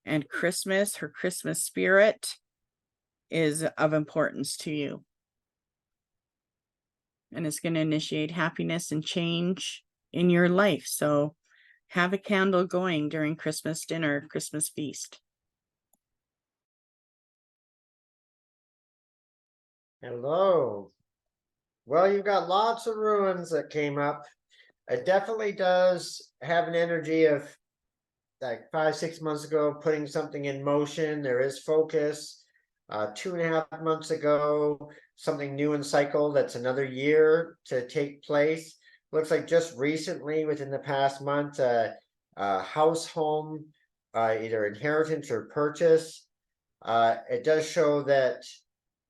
Speaker 1: and Christmas, her Christmas spirit, is of importance to you. And it's going to initiate happiness and change in your life. So have a candle going during Christmas dinner, Christmas feast.
Speaker 2: Hello. Well, you've got lots of ruins that came up. It definitely does have an energy of like 5-6 months ago, putting something in motion. There is focus. 2.5 months ago, something new in cycle. That's another year to take place. Looks like just recently, within the past month, house, home, either inheritance or purchase. It does show that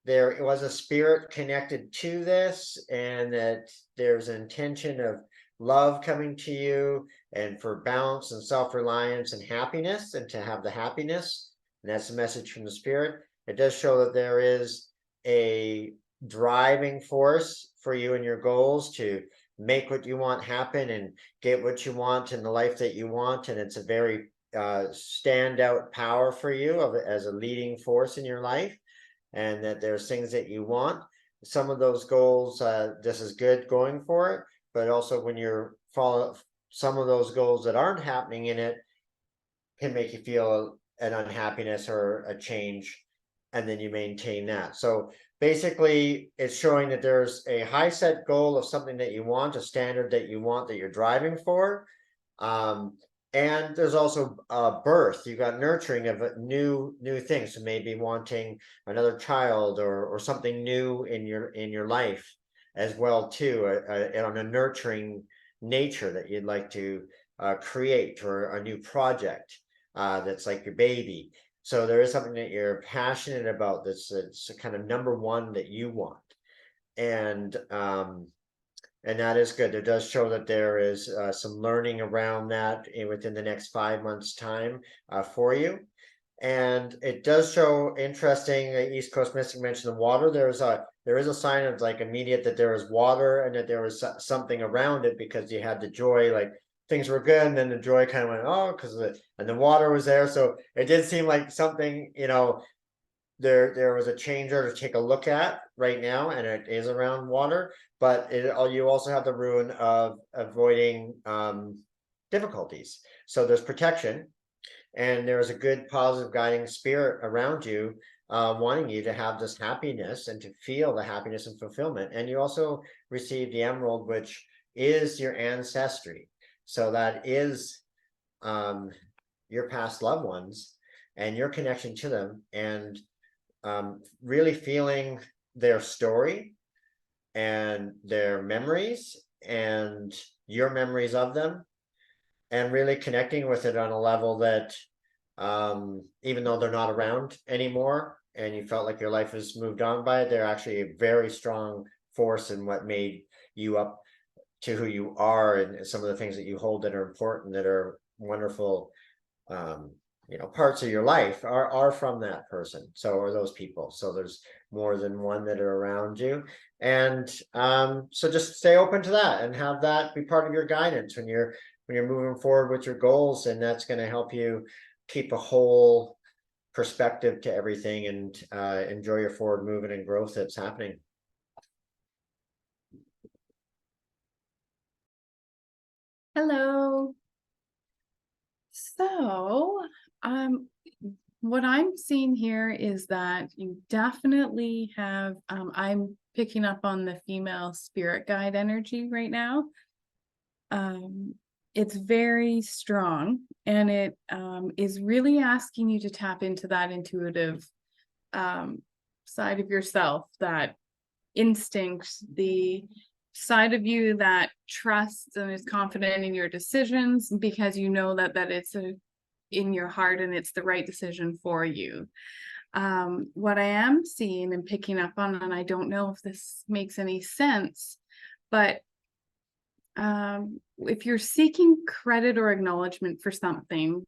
Speaker 2: there was a spirit connected to this, and that there's an intention of love coming to you, and for balance and self-reliance and happiness, and to have the happiness. And that's a message from the spirit. It does show that there is a driving force for you and your goals to make what you want happen and get what you want in the life that you want. And it's a very standout power for you as a leading force in your life, and that there's things that you want. Some of those goals, this is good going for it, but also when you're following some of those goals that aren't happening in it, can make you feel an unhappiness or a change, and then you maintain that. So basically, it's showing that there's a high set goal of something that you want, a standard that you want, that you're driving for. And there's also birth. You've got nurturing of new things. So maybe wanting another child or something new in your life as well too, on a nurturing nature that you'd like to create, or a new project that's like your baby. So there is something that you're passionate about that's kind of number one that you want. And that is good. It does show that there is some learning around that within the next 5 months' time for you. And it does show interesting. East Coast Mystic mentioned the water. There is a sign of like immediate that there is water, and that there was something around it, because you had the joy, like things were good, and then the joy kind of went, oh, because and the water was there. So it did seem like something, there was a changer to take a look at right now, and it is around water. But you also have the ruin of avoiding difficulties. So there's protection, and there's a good positive guiding spirit around you, wanting you to have this happiness and to feel the happiness and fulfillment. And you also receive the emerald, which is your ancestry. So that is your past loved ones and your connection to them, and really feeling their story and their memories and your memories of them, and really connecting with it on a level that even though they're not around anymore and you felt like your life has moved on by it, they're actually a very strong force in what made you up to who you are, and some of the things that you hold that are important, that are wonderful you know, parts of your life are from that person. So, or those people. So there's more than one that are around you. And so just stay open to that and have that be part of your guidance when you're moving forward with your goals. And that's going to help you keep a whole perspective to everything and enjoy your forward movement and growth that's happening.
Speaker 3: Hello. So, what I'm seeing here is that you definitely have, I'm picking up on the female spirit guide energy right now. It's very strong, and it is really asking you to tap into that intuitive side of yourself, that instinct, the side of you that trusts and is confident in your decisions because you know that it's in your heart and it's the right decision for you. What I am seeing and picking up on, and I don't know if this makes any sense, but if you're seeking credit or acknowledgement for something,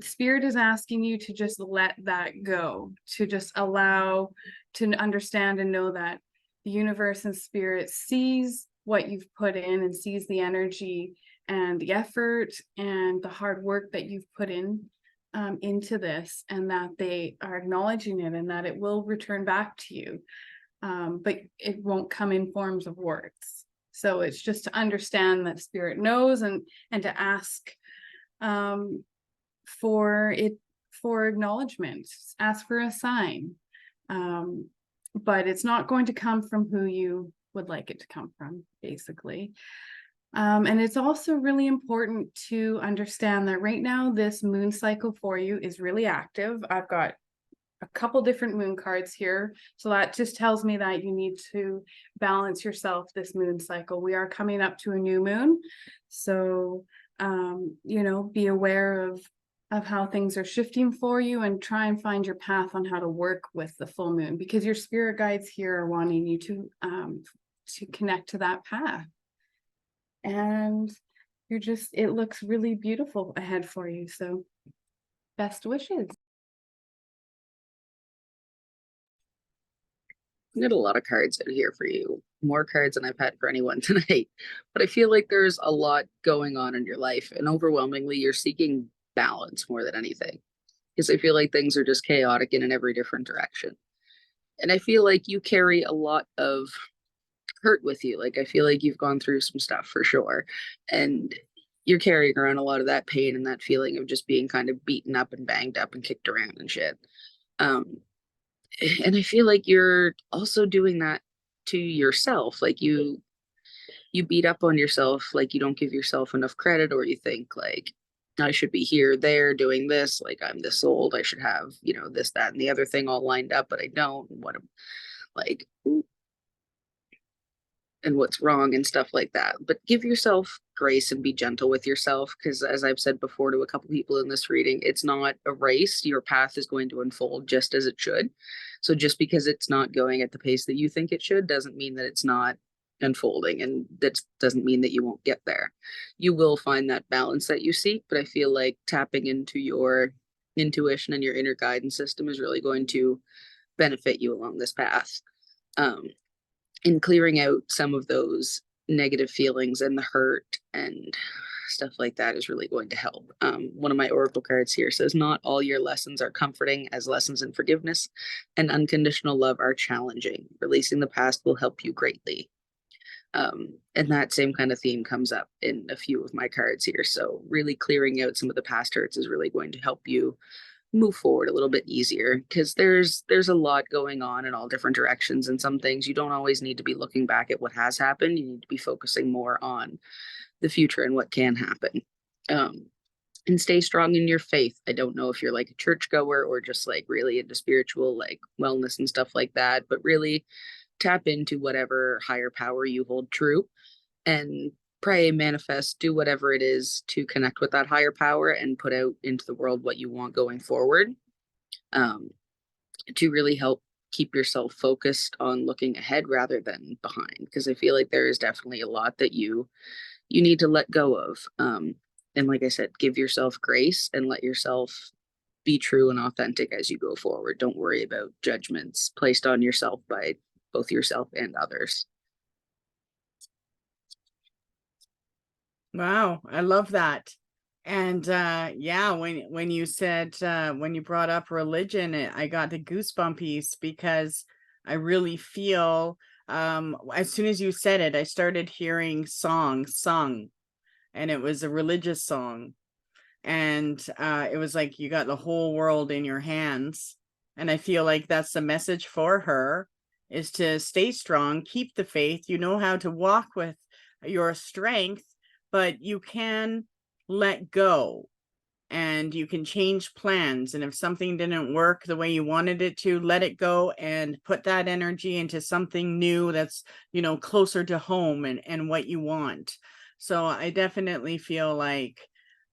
Speaker 3: Spirit is asking you to just let that go, to just allow, to understand and know that the universe and spirit sees what you've put in and sees the energy and the effort and the hard work that you've put in into this, and that they are acknowledging it and that it will return back to you. But it won't come in forms of words. So it's just to understand that spirit knows, and to ask for acknowledgement, ask for a sign. But it's not going to come from who you would like it to come from, basically. And it's also really important to understand that right now this moon cycle for you is really active. I've got a couple different moon cards here. So that just tells me that you need to balance yourself this moon cycle. We are coming up to a new moon. So, you know, be aware of how things are shifting for you, and try and find your path on how to work with the full moon, because your spirit guides here are wanting you to connect to that path. And it looks really beautiful ahead for you. So best wishes.
Speaker 4: I got a lot of cards out here for you, more cards than I've had for anyone tonight. But I feel like there's a lot going on in your life, and overwhelmingly, you're seeking balance more than anything. Because I feel like things are just chaotic in every different direction. And I feel like you carry a lot of hurt with you. Like, I feel like you've gone through some stuff for sure. And you're carrying around a lot of that pain and that feeling of just being kind of beaten up and banged up and kicked around and shit. And I feel like you're also doing that to yourself. Like you beat up on yourself, like you don't give yourself enough credit, or you think like, I should be here, there, doing this, like I'm this old, I should have, you know, this, that, and the other thing all lined up, but I don't. What am like, and what's wrong and stuff like that. But give yourself grace and be gentle with yourself, because as I've said before to a couple people in this reading, it's not a race. Your path is going to unfold just as it should. So just because it's not going at the pace that you think it should doesn't mean that it's not unfolding, and that doesn't mean that you won't get there. You will find that balance that you seek, but I feel like tapping into your intuition and your inner guidance system is really going to benefit you along this path. In clearing out some of those negative feelings and the hurt and stuff like that is really going to help. One of my oracle cards here says, not all your lessons are comforting, as lessons in forgiveness and unconditional love are challenging. Releasing the past will help you greatly. And that same kind of theme comes up in a few of my cards here. So really clearing out some of the past hurts is really going to help you move forward a little bit easier, because there's a lot going on in all different directions, and some things you don't always need to be looking back at what has happened. You need to be focusing more on the future and what can happen. And stay strong in your faith. I don't know if you're like a churchgoer or just like really into spiritual like wellness and stuff like that, but really tap into whatever higher power you hold true, and pray, manifest, do whatever it is to connect with that higher power and put out into the world what you want going forward, to really help keep yourself focused on looking ahead rather than behind, because I feel like there is definitely a lot that you need to let go of. And like I said, give yourself grace and let yourself be true and authentic as you go forward. Don't worry about judgments placed on yourself by both yourself and others.
Speaker 1: Wow, I love that. And yeah, when you said when you brought up religion, I got the goosebumpies because I really feel as soon as you said it, I started hearing songs sung, and it was a religious song. And it was like you got the whole world in your hands. And I feel like that's the message for her, is to stay strong, keep the faith. You know how to walk with your strength, but you can let go and you can change plans. And if something didn't work the way you wanted it to, let it go and put that energy into something new that's, you know, closer to home and what you want. So I definitely feel like,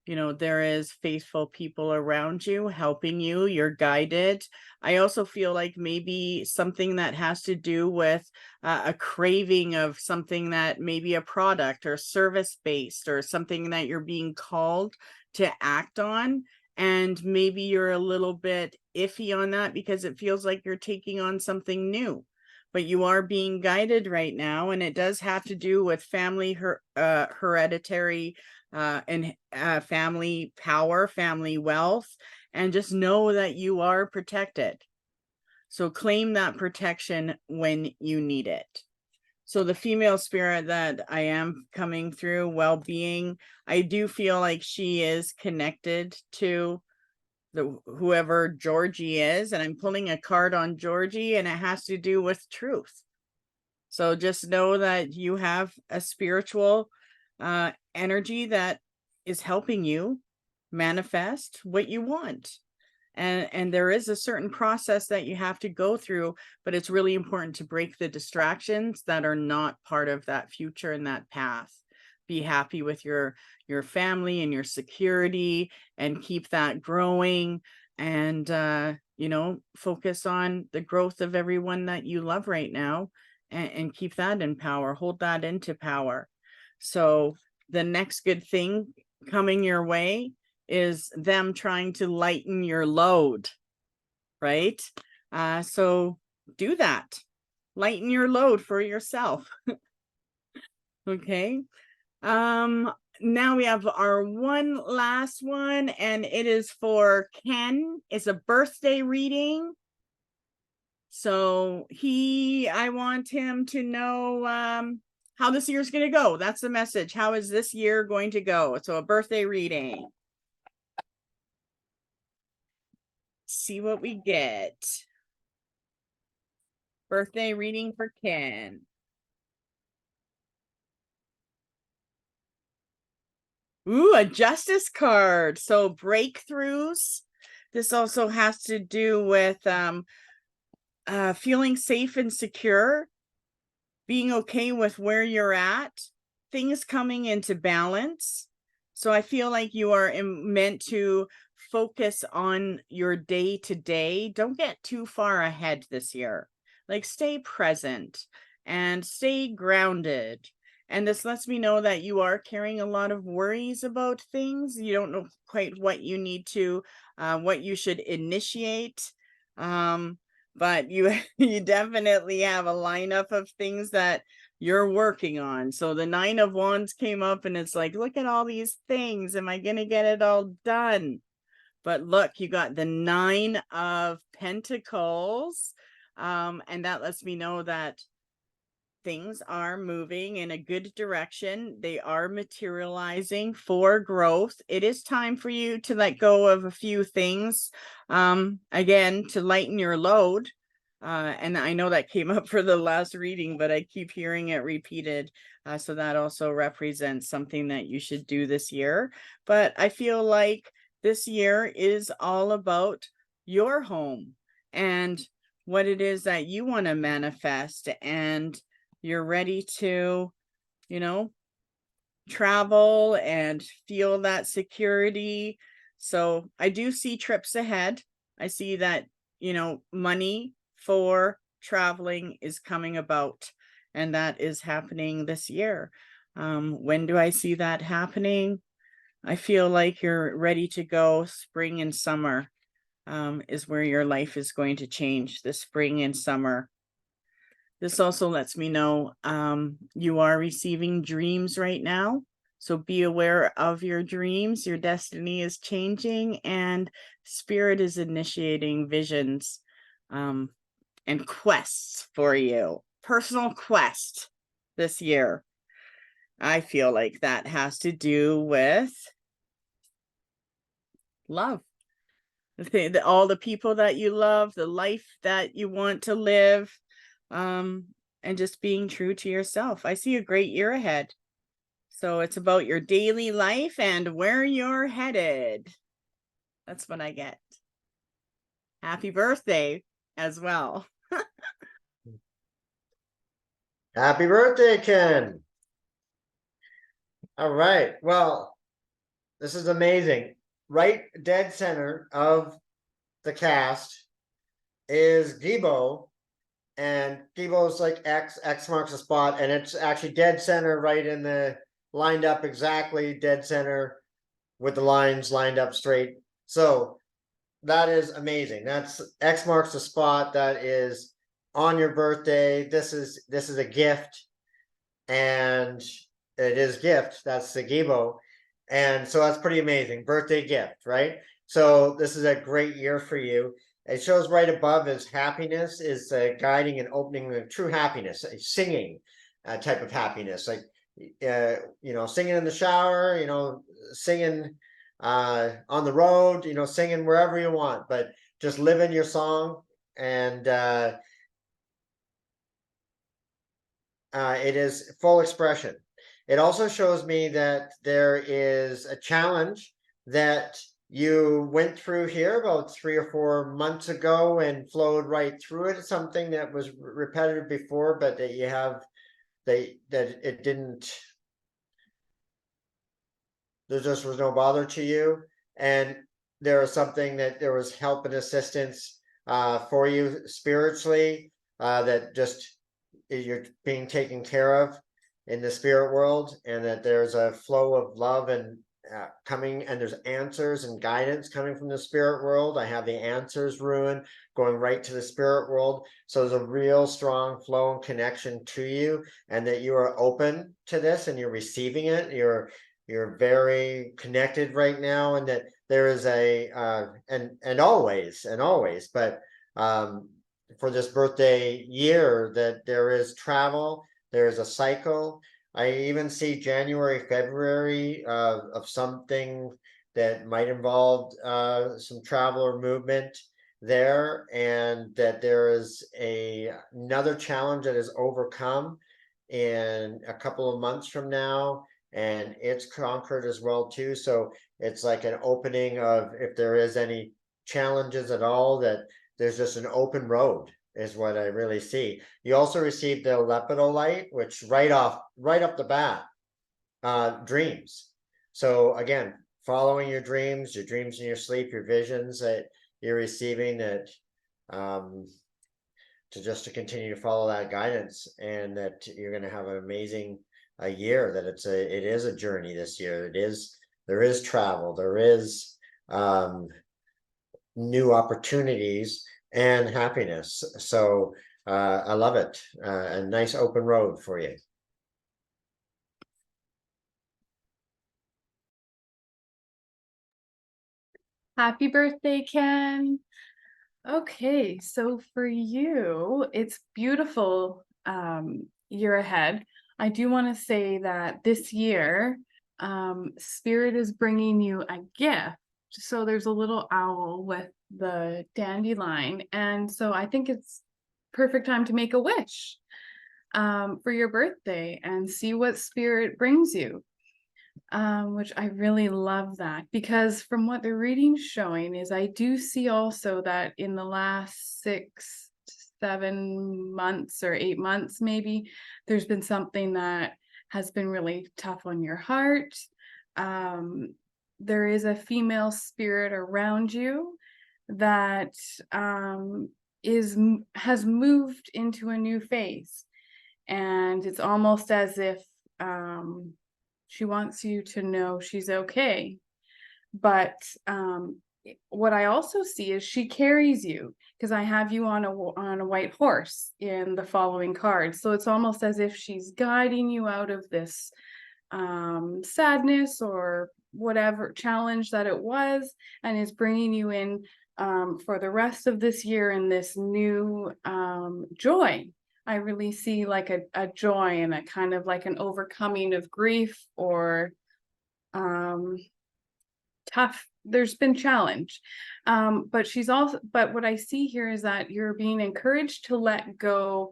Speaker 1: you know, there is faithful people around you helping you. You're guided. I also feel like maybe something that has to do with a craving of something, that maybe a product or service based or something that you're being called to act on. And maybe you're a little bit iffy on that because it feels like you're taking on something new, but you are being guided right now. And it does have to do with family, hereditary and family power, family wealth, and just know that you are protected. So claim that protection when you need it. So the female spirit that I am coming through, well-being, I do feel like she is connected to the whoever Georgie is, and I'm pulling a card on Georgie, and it has to do with truth. So just know that you have a spiritual energy that is helping you manifest what you want. And there is a certain process that you have to go through, but it's really important to break the distractions that are not part of that future and that path. Be happy with your family and your security, and keep that growing, and you know, focus on the growth of everyone that you love right now, and keep that in power, hold that into power. So the next good thing coming your way is them trying to lighten your load, right? So do that. Lighten your load for yourself. Okay. Now we have our one last one, and it is for Ken. It's a birthday reading. So I want him to know how this year's going to go. That's the message. How is this year going to go? So a birthday reading. See what we get. Birthday reading for Ken. Ooh, a justice card. So breakthroughs. This also has to do with feeling safe and secure, being okay with where you're at, things coming into balance. So I feel like you are meant to focus on your day to day. Don't get too far ahead this year. Like, stay present and stay grounded. And this lets me know that you are carrying a lot of worries about things. You don't know quite what you need to, what you should initiate. But you you definitely have a lineup of things that you're working on. So the 9 of Wands came up, and it's like, look at all these things. Am I going to get it all done? But look, you got the 9 of Pentacles. And that lets me know that things are moving in a good direction. They are materializing for growth. It is time for you to let go of a few things, again, to lighten your load. And I know that came up for the last reading, but I keep hearing it repeated. So that also represents something that you should do this year. But I feel like this year is all about your home and what it is that you want to manifest, and you're ready to, you know, travel and feel that security. So I do see trips ahead. I see that, you know, money for traveling is coming about, and that is happening this year. When do I see that happening? I feel like you're ready to go. Spring and summer is where your life is going to change, the spring and summer. This also lets me know you are receiving dreams right now. So be aware of your dreams. Your destiny is changing, and spirit is initiating visions and quests for you. Personal quest this year. I feel like that has to do with love. All the people that you love, the life that you want to live, and just being true to yourself. I see a great year ahead. So it's about your daily life and where you're headed. That's what I get. Happy birthday as well.
Speaker 2: Happy birthday, Ken. All right. Well, this is amazing. Right dead center of the cast is Gibo. And Gibo's like X marks the spot. And it's actually dead center right in the lined up exactly dead center with the lines lined up straight. So that is amazing. That's X marks the spot. That is on your birthday. This is a gift, and it is gift. That's the Gibo, and so that's pretty amazing. Birthday gift, right? So this is a great year for you. It shows right above is happiness is guiding and opening the true happiness, singing type of happiness, like singing in the shower, singing on the road, singing wherever you want, but just living your song. And it is full expression. It also shows me that there is a challenge that you went through here about 3 or 4 months ago and flowed right through it. It's something that was repetitive before, but that you have that it didn't, there just was no bother to you, and there was something that there was help and assistance for you spiritually, that just you're being taken care of in the spirit world, and that there's a flow of love and coming, and there's answers and guidance coming from the spirit world. I have the answers rune going right to the spirit world, so there's a real strong flow and connection to you, and that you are open to this and you're receiving it. You're very connected right now, and that there is a and always, but for this birthday year, that there is travel, there is a cycle. I even see January, February of something that might involve some travel or movement there, and that there is another challenge that is overcome in a couple of months from now, and it's conquered as well too. So it's like an opening of, if there is any challenges at all, that there's just an open road is what I really see. You also received the lepidolite, which right up the bat, dreams. So again, following your dreams in your sleep, your visions that you're receiving, that to continue to follow that guidance, and that you're going to have an amazing year, that it is a journey this year. There is travel, there is new opportunities and happiness. So I love it. A nice open road for you.
Speaker 3: Happy birthday, Ken. Okay, so for you, it's beautiful year ahead. I do want to say that this year, Spirit is bringing you a gift. So there's a little owl with the dandelion, and so I think it's perfect time to make a wish for your birthday and see what Spirit brings you. Which I really love that, because from what the reading's showing is, I do see also that in the last 6 to 7 months or 8 months, maybe, there's been something that has been really tough on your heart. There is a female spirit around you that has moved into a new phase, and it's almost as if She wants you to know she's okay. But what I also see is she carries you, because I have you on a white horse in the following card. So it's almost as if she's guiding you out of this sadness or whatever challenge that it was, and is bringing you in for the rest of this year in this new joy. I really see like a joy and a kind of like an overcoming of grief or tough. There's been challenge, but what I see here is that you're being encouraged to let go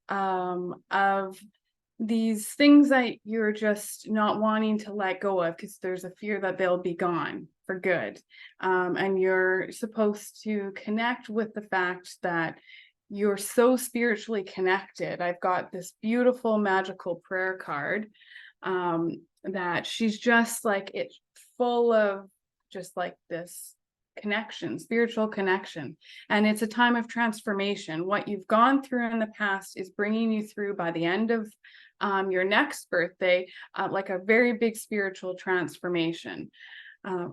Speaker 3: of these things that you're just not wanting to let go of, because there's a fear that they'll be gone for good. And you're supposed to connect with the fact that you're so spiritually connected. I've got this beautiful magical prayer card that she's just like, it's full of just like this connection, spiritual connection. And it's a time of transformation. What you've gone through in the past is bringing you through by the end of your next birthday, like a very big spiritual transformation,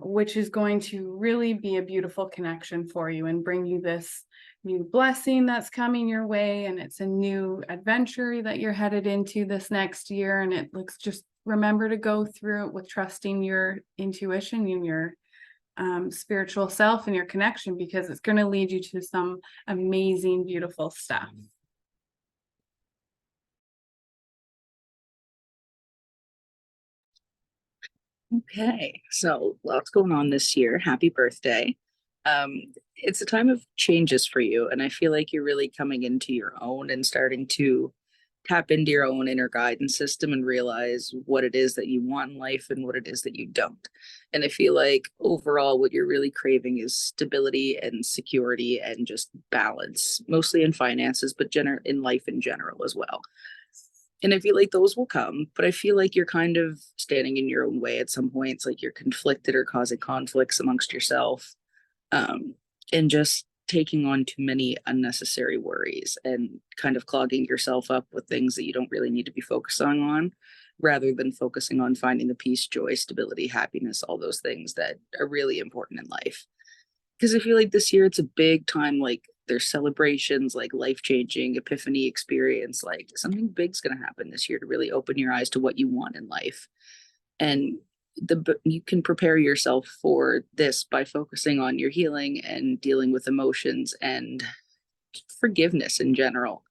Speaker 3: which is going to really be a beautiful connection for you and bring you this new blessing that's coming your way. And it's a new adventure that you're headed into this next year. And it looks, just remember to go through it with trusting your intuition and your spiritual self and your connection, because it's going to lead you to some amazing, beautiful stuff.
Speaker 4: Okay, so lots going on this year. Happy birthday. It's a time of changes for you, and I feel like you're really coming into your own and starting to tap into your own inner guidance system and realize what it is that you want in life and what it is that you don't. And I feel like overall what you're really craving is stability and security and just balance, mostly in finances, but in life in general as well. And I feel like those will come, but I feel like you're kind of standing in your own way at some points, like you're conflicted or causing conflicts amongst yourself, and just taking on too many unnecessary worries and kind of clogging yourself up with things that you don't really need to be focusing on, rather than focusing on finding the peace, joy, stability, happiness, all those things that are really important in life. Because I feel like this year it's a big time, like there's celebrations, like life-changing epiphany experience, like something big's going to happen this year to really open your eyes to what you want in life. And you can prepare yourself for this by focusing on your healing and dealing with emotions and forgiveness in general.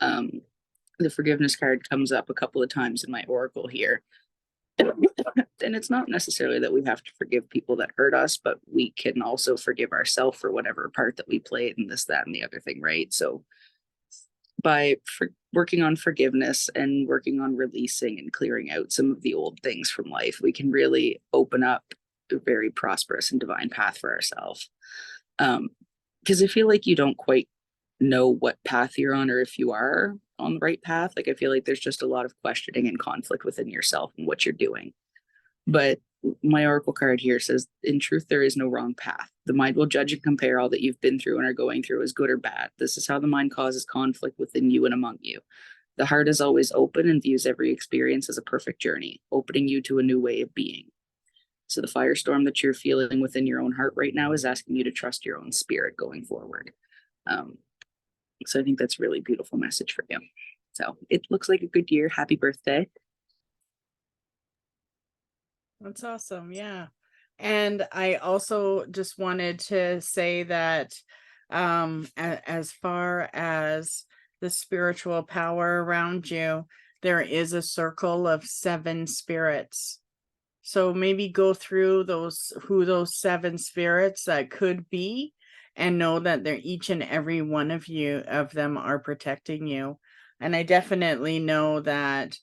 Speaker 4: The forgiveness card comes up a couple of times in my oracle here. And it's not necessarily that we have to forgive people that hurt us, but we can also forgive ourselves for whatever part that we played in this, that, and the other thing, right? So by working on forgiveness and working on releasing and clearing out some of the old things from life, we can really open up a very prosperous and divine path for ourselves. Because I feel like you don't quite know what path you're on, or if you are on the right path. Like I feel like there's just a lot of questioning and conflict within yourself and what you're doing. But my oracle card here says, in truth, there is no wrong path. The mind will judge and compare all that you've been through and are going through as good or bad. This is how the mind causes conflict within you and among you. The heart is always open and views every experience as a perfect journey, opening you to a new way of being. So the firestorm that you're feeling within your own heart right now is asking you to trust your own spirit going forward. So I think that's a really beautiful message for you. So it looks like a good year. Happy birthday.
Speaker 1: That's awesome. Yeah. And I also just wanted to say that as far as the spiritual power around you, there is a circle of 7 spirits. So maybe go through who those 7 spirits that could be, and know that they're each and every one of them are protecting you. And I definitely know that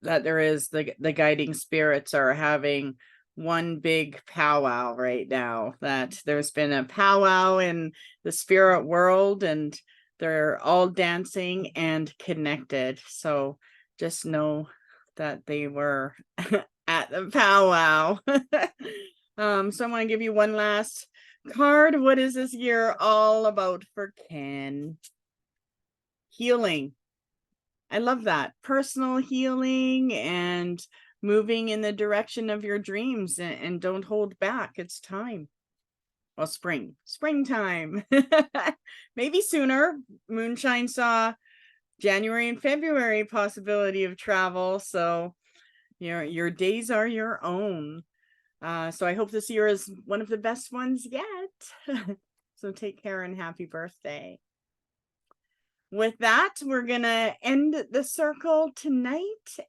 Speaker 1: that there is the guiding spirits are having one big powwow right now, that there's been a powwow in the spirit world and they're all dancing and connected. So just know that they were at the powwow. So I'm going to give you one last card. What is this year all about for Ken? Healing. I love that. Personal healing and moving in the direction of your dreams, and don't hold back. It's time. Well, springtime. Maybe sooner. Moonshine saw January and February possibility of travel. So your days are your own. So I hope this year is one of the best ones yet. So take care and happy birthday. With that, we're gonna end the circle tonight,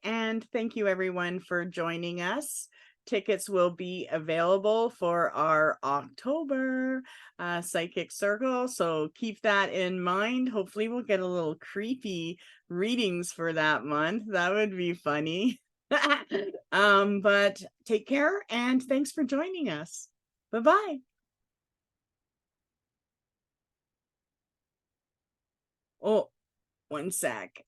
Speaker 1: and thank you everyone for joining us. Tickets will be available for our October Psychic Circle, so keep that in mind. Hopefully we'll get a little creepy readings for that month. That would be funny. But take care and thanks for joining us. Bye-bye. Oh, one sec.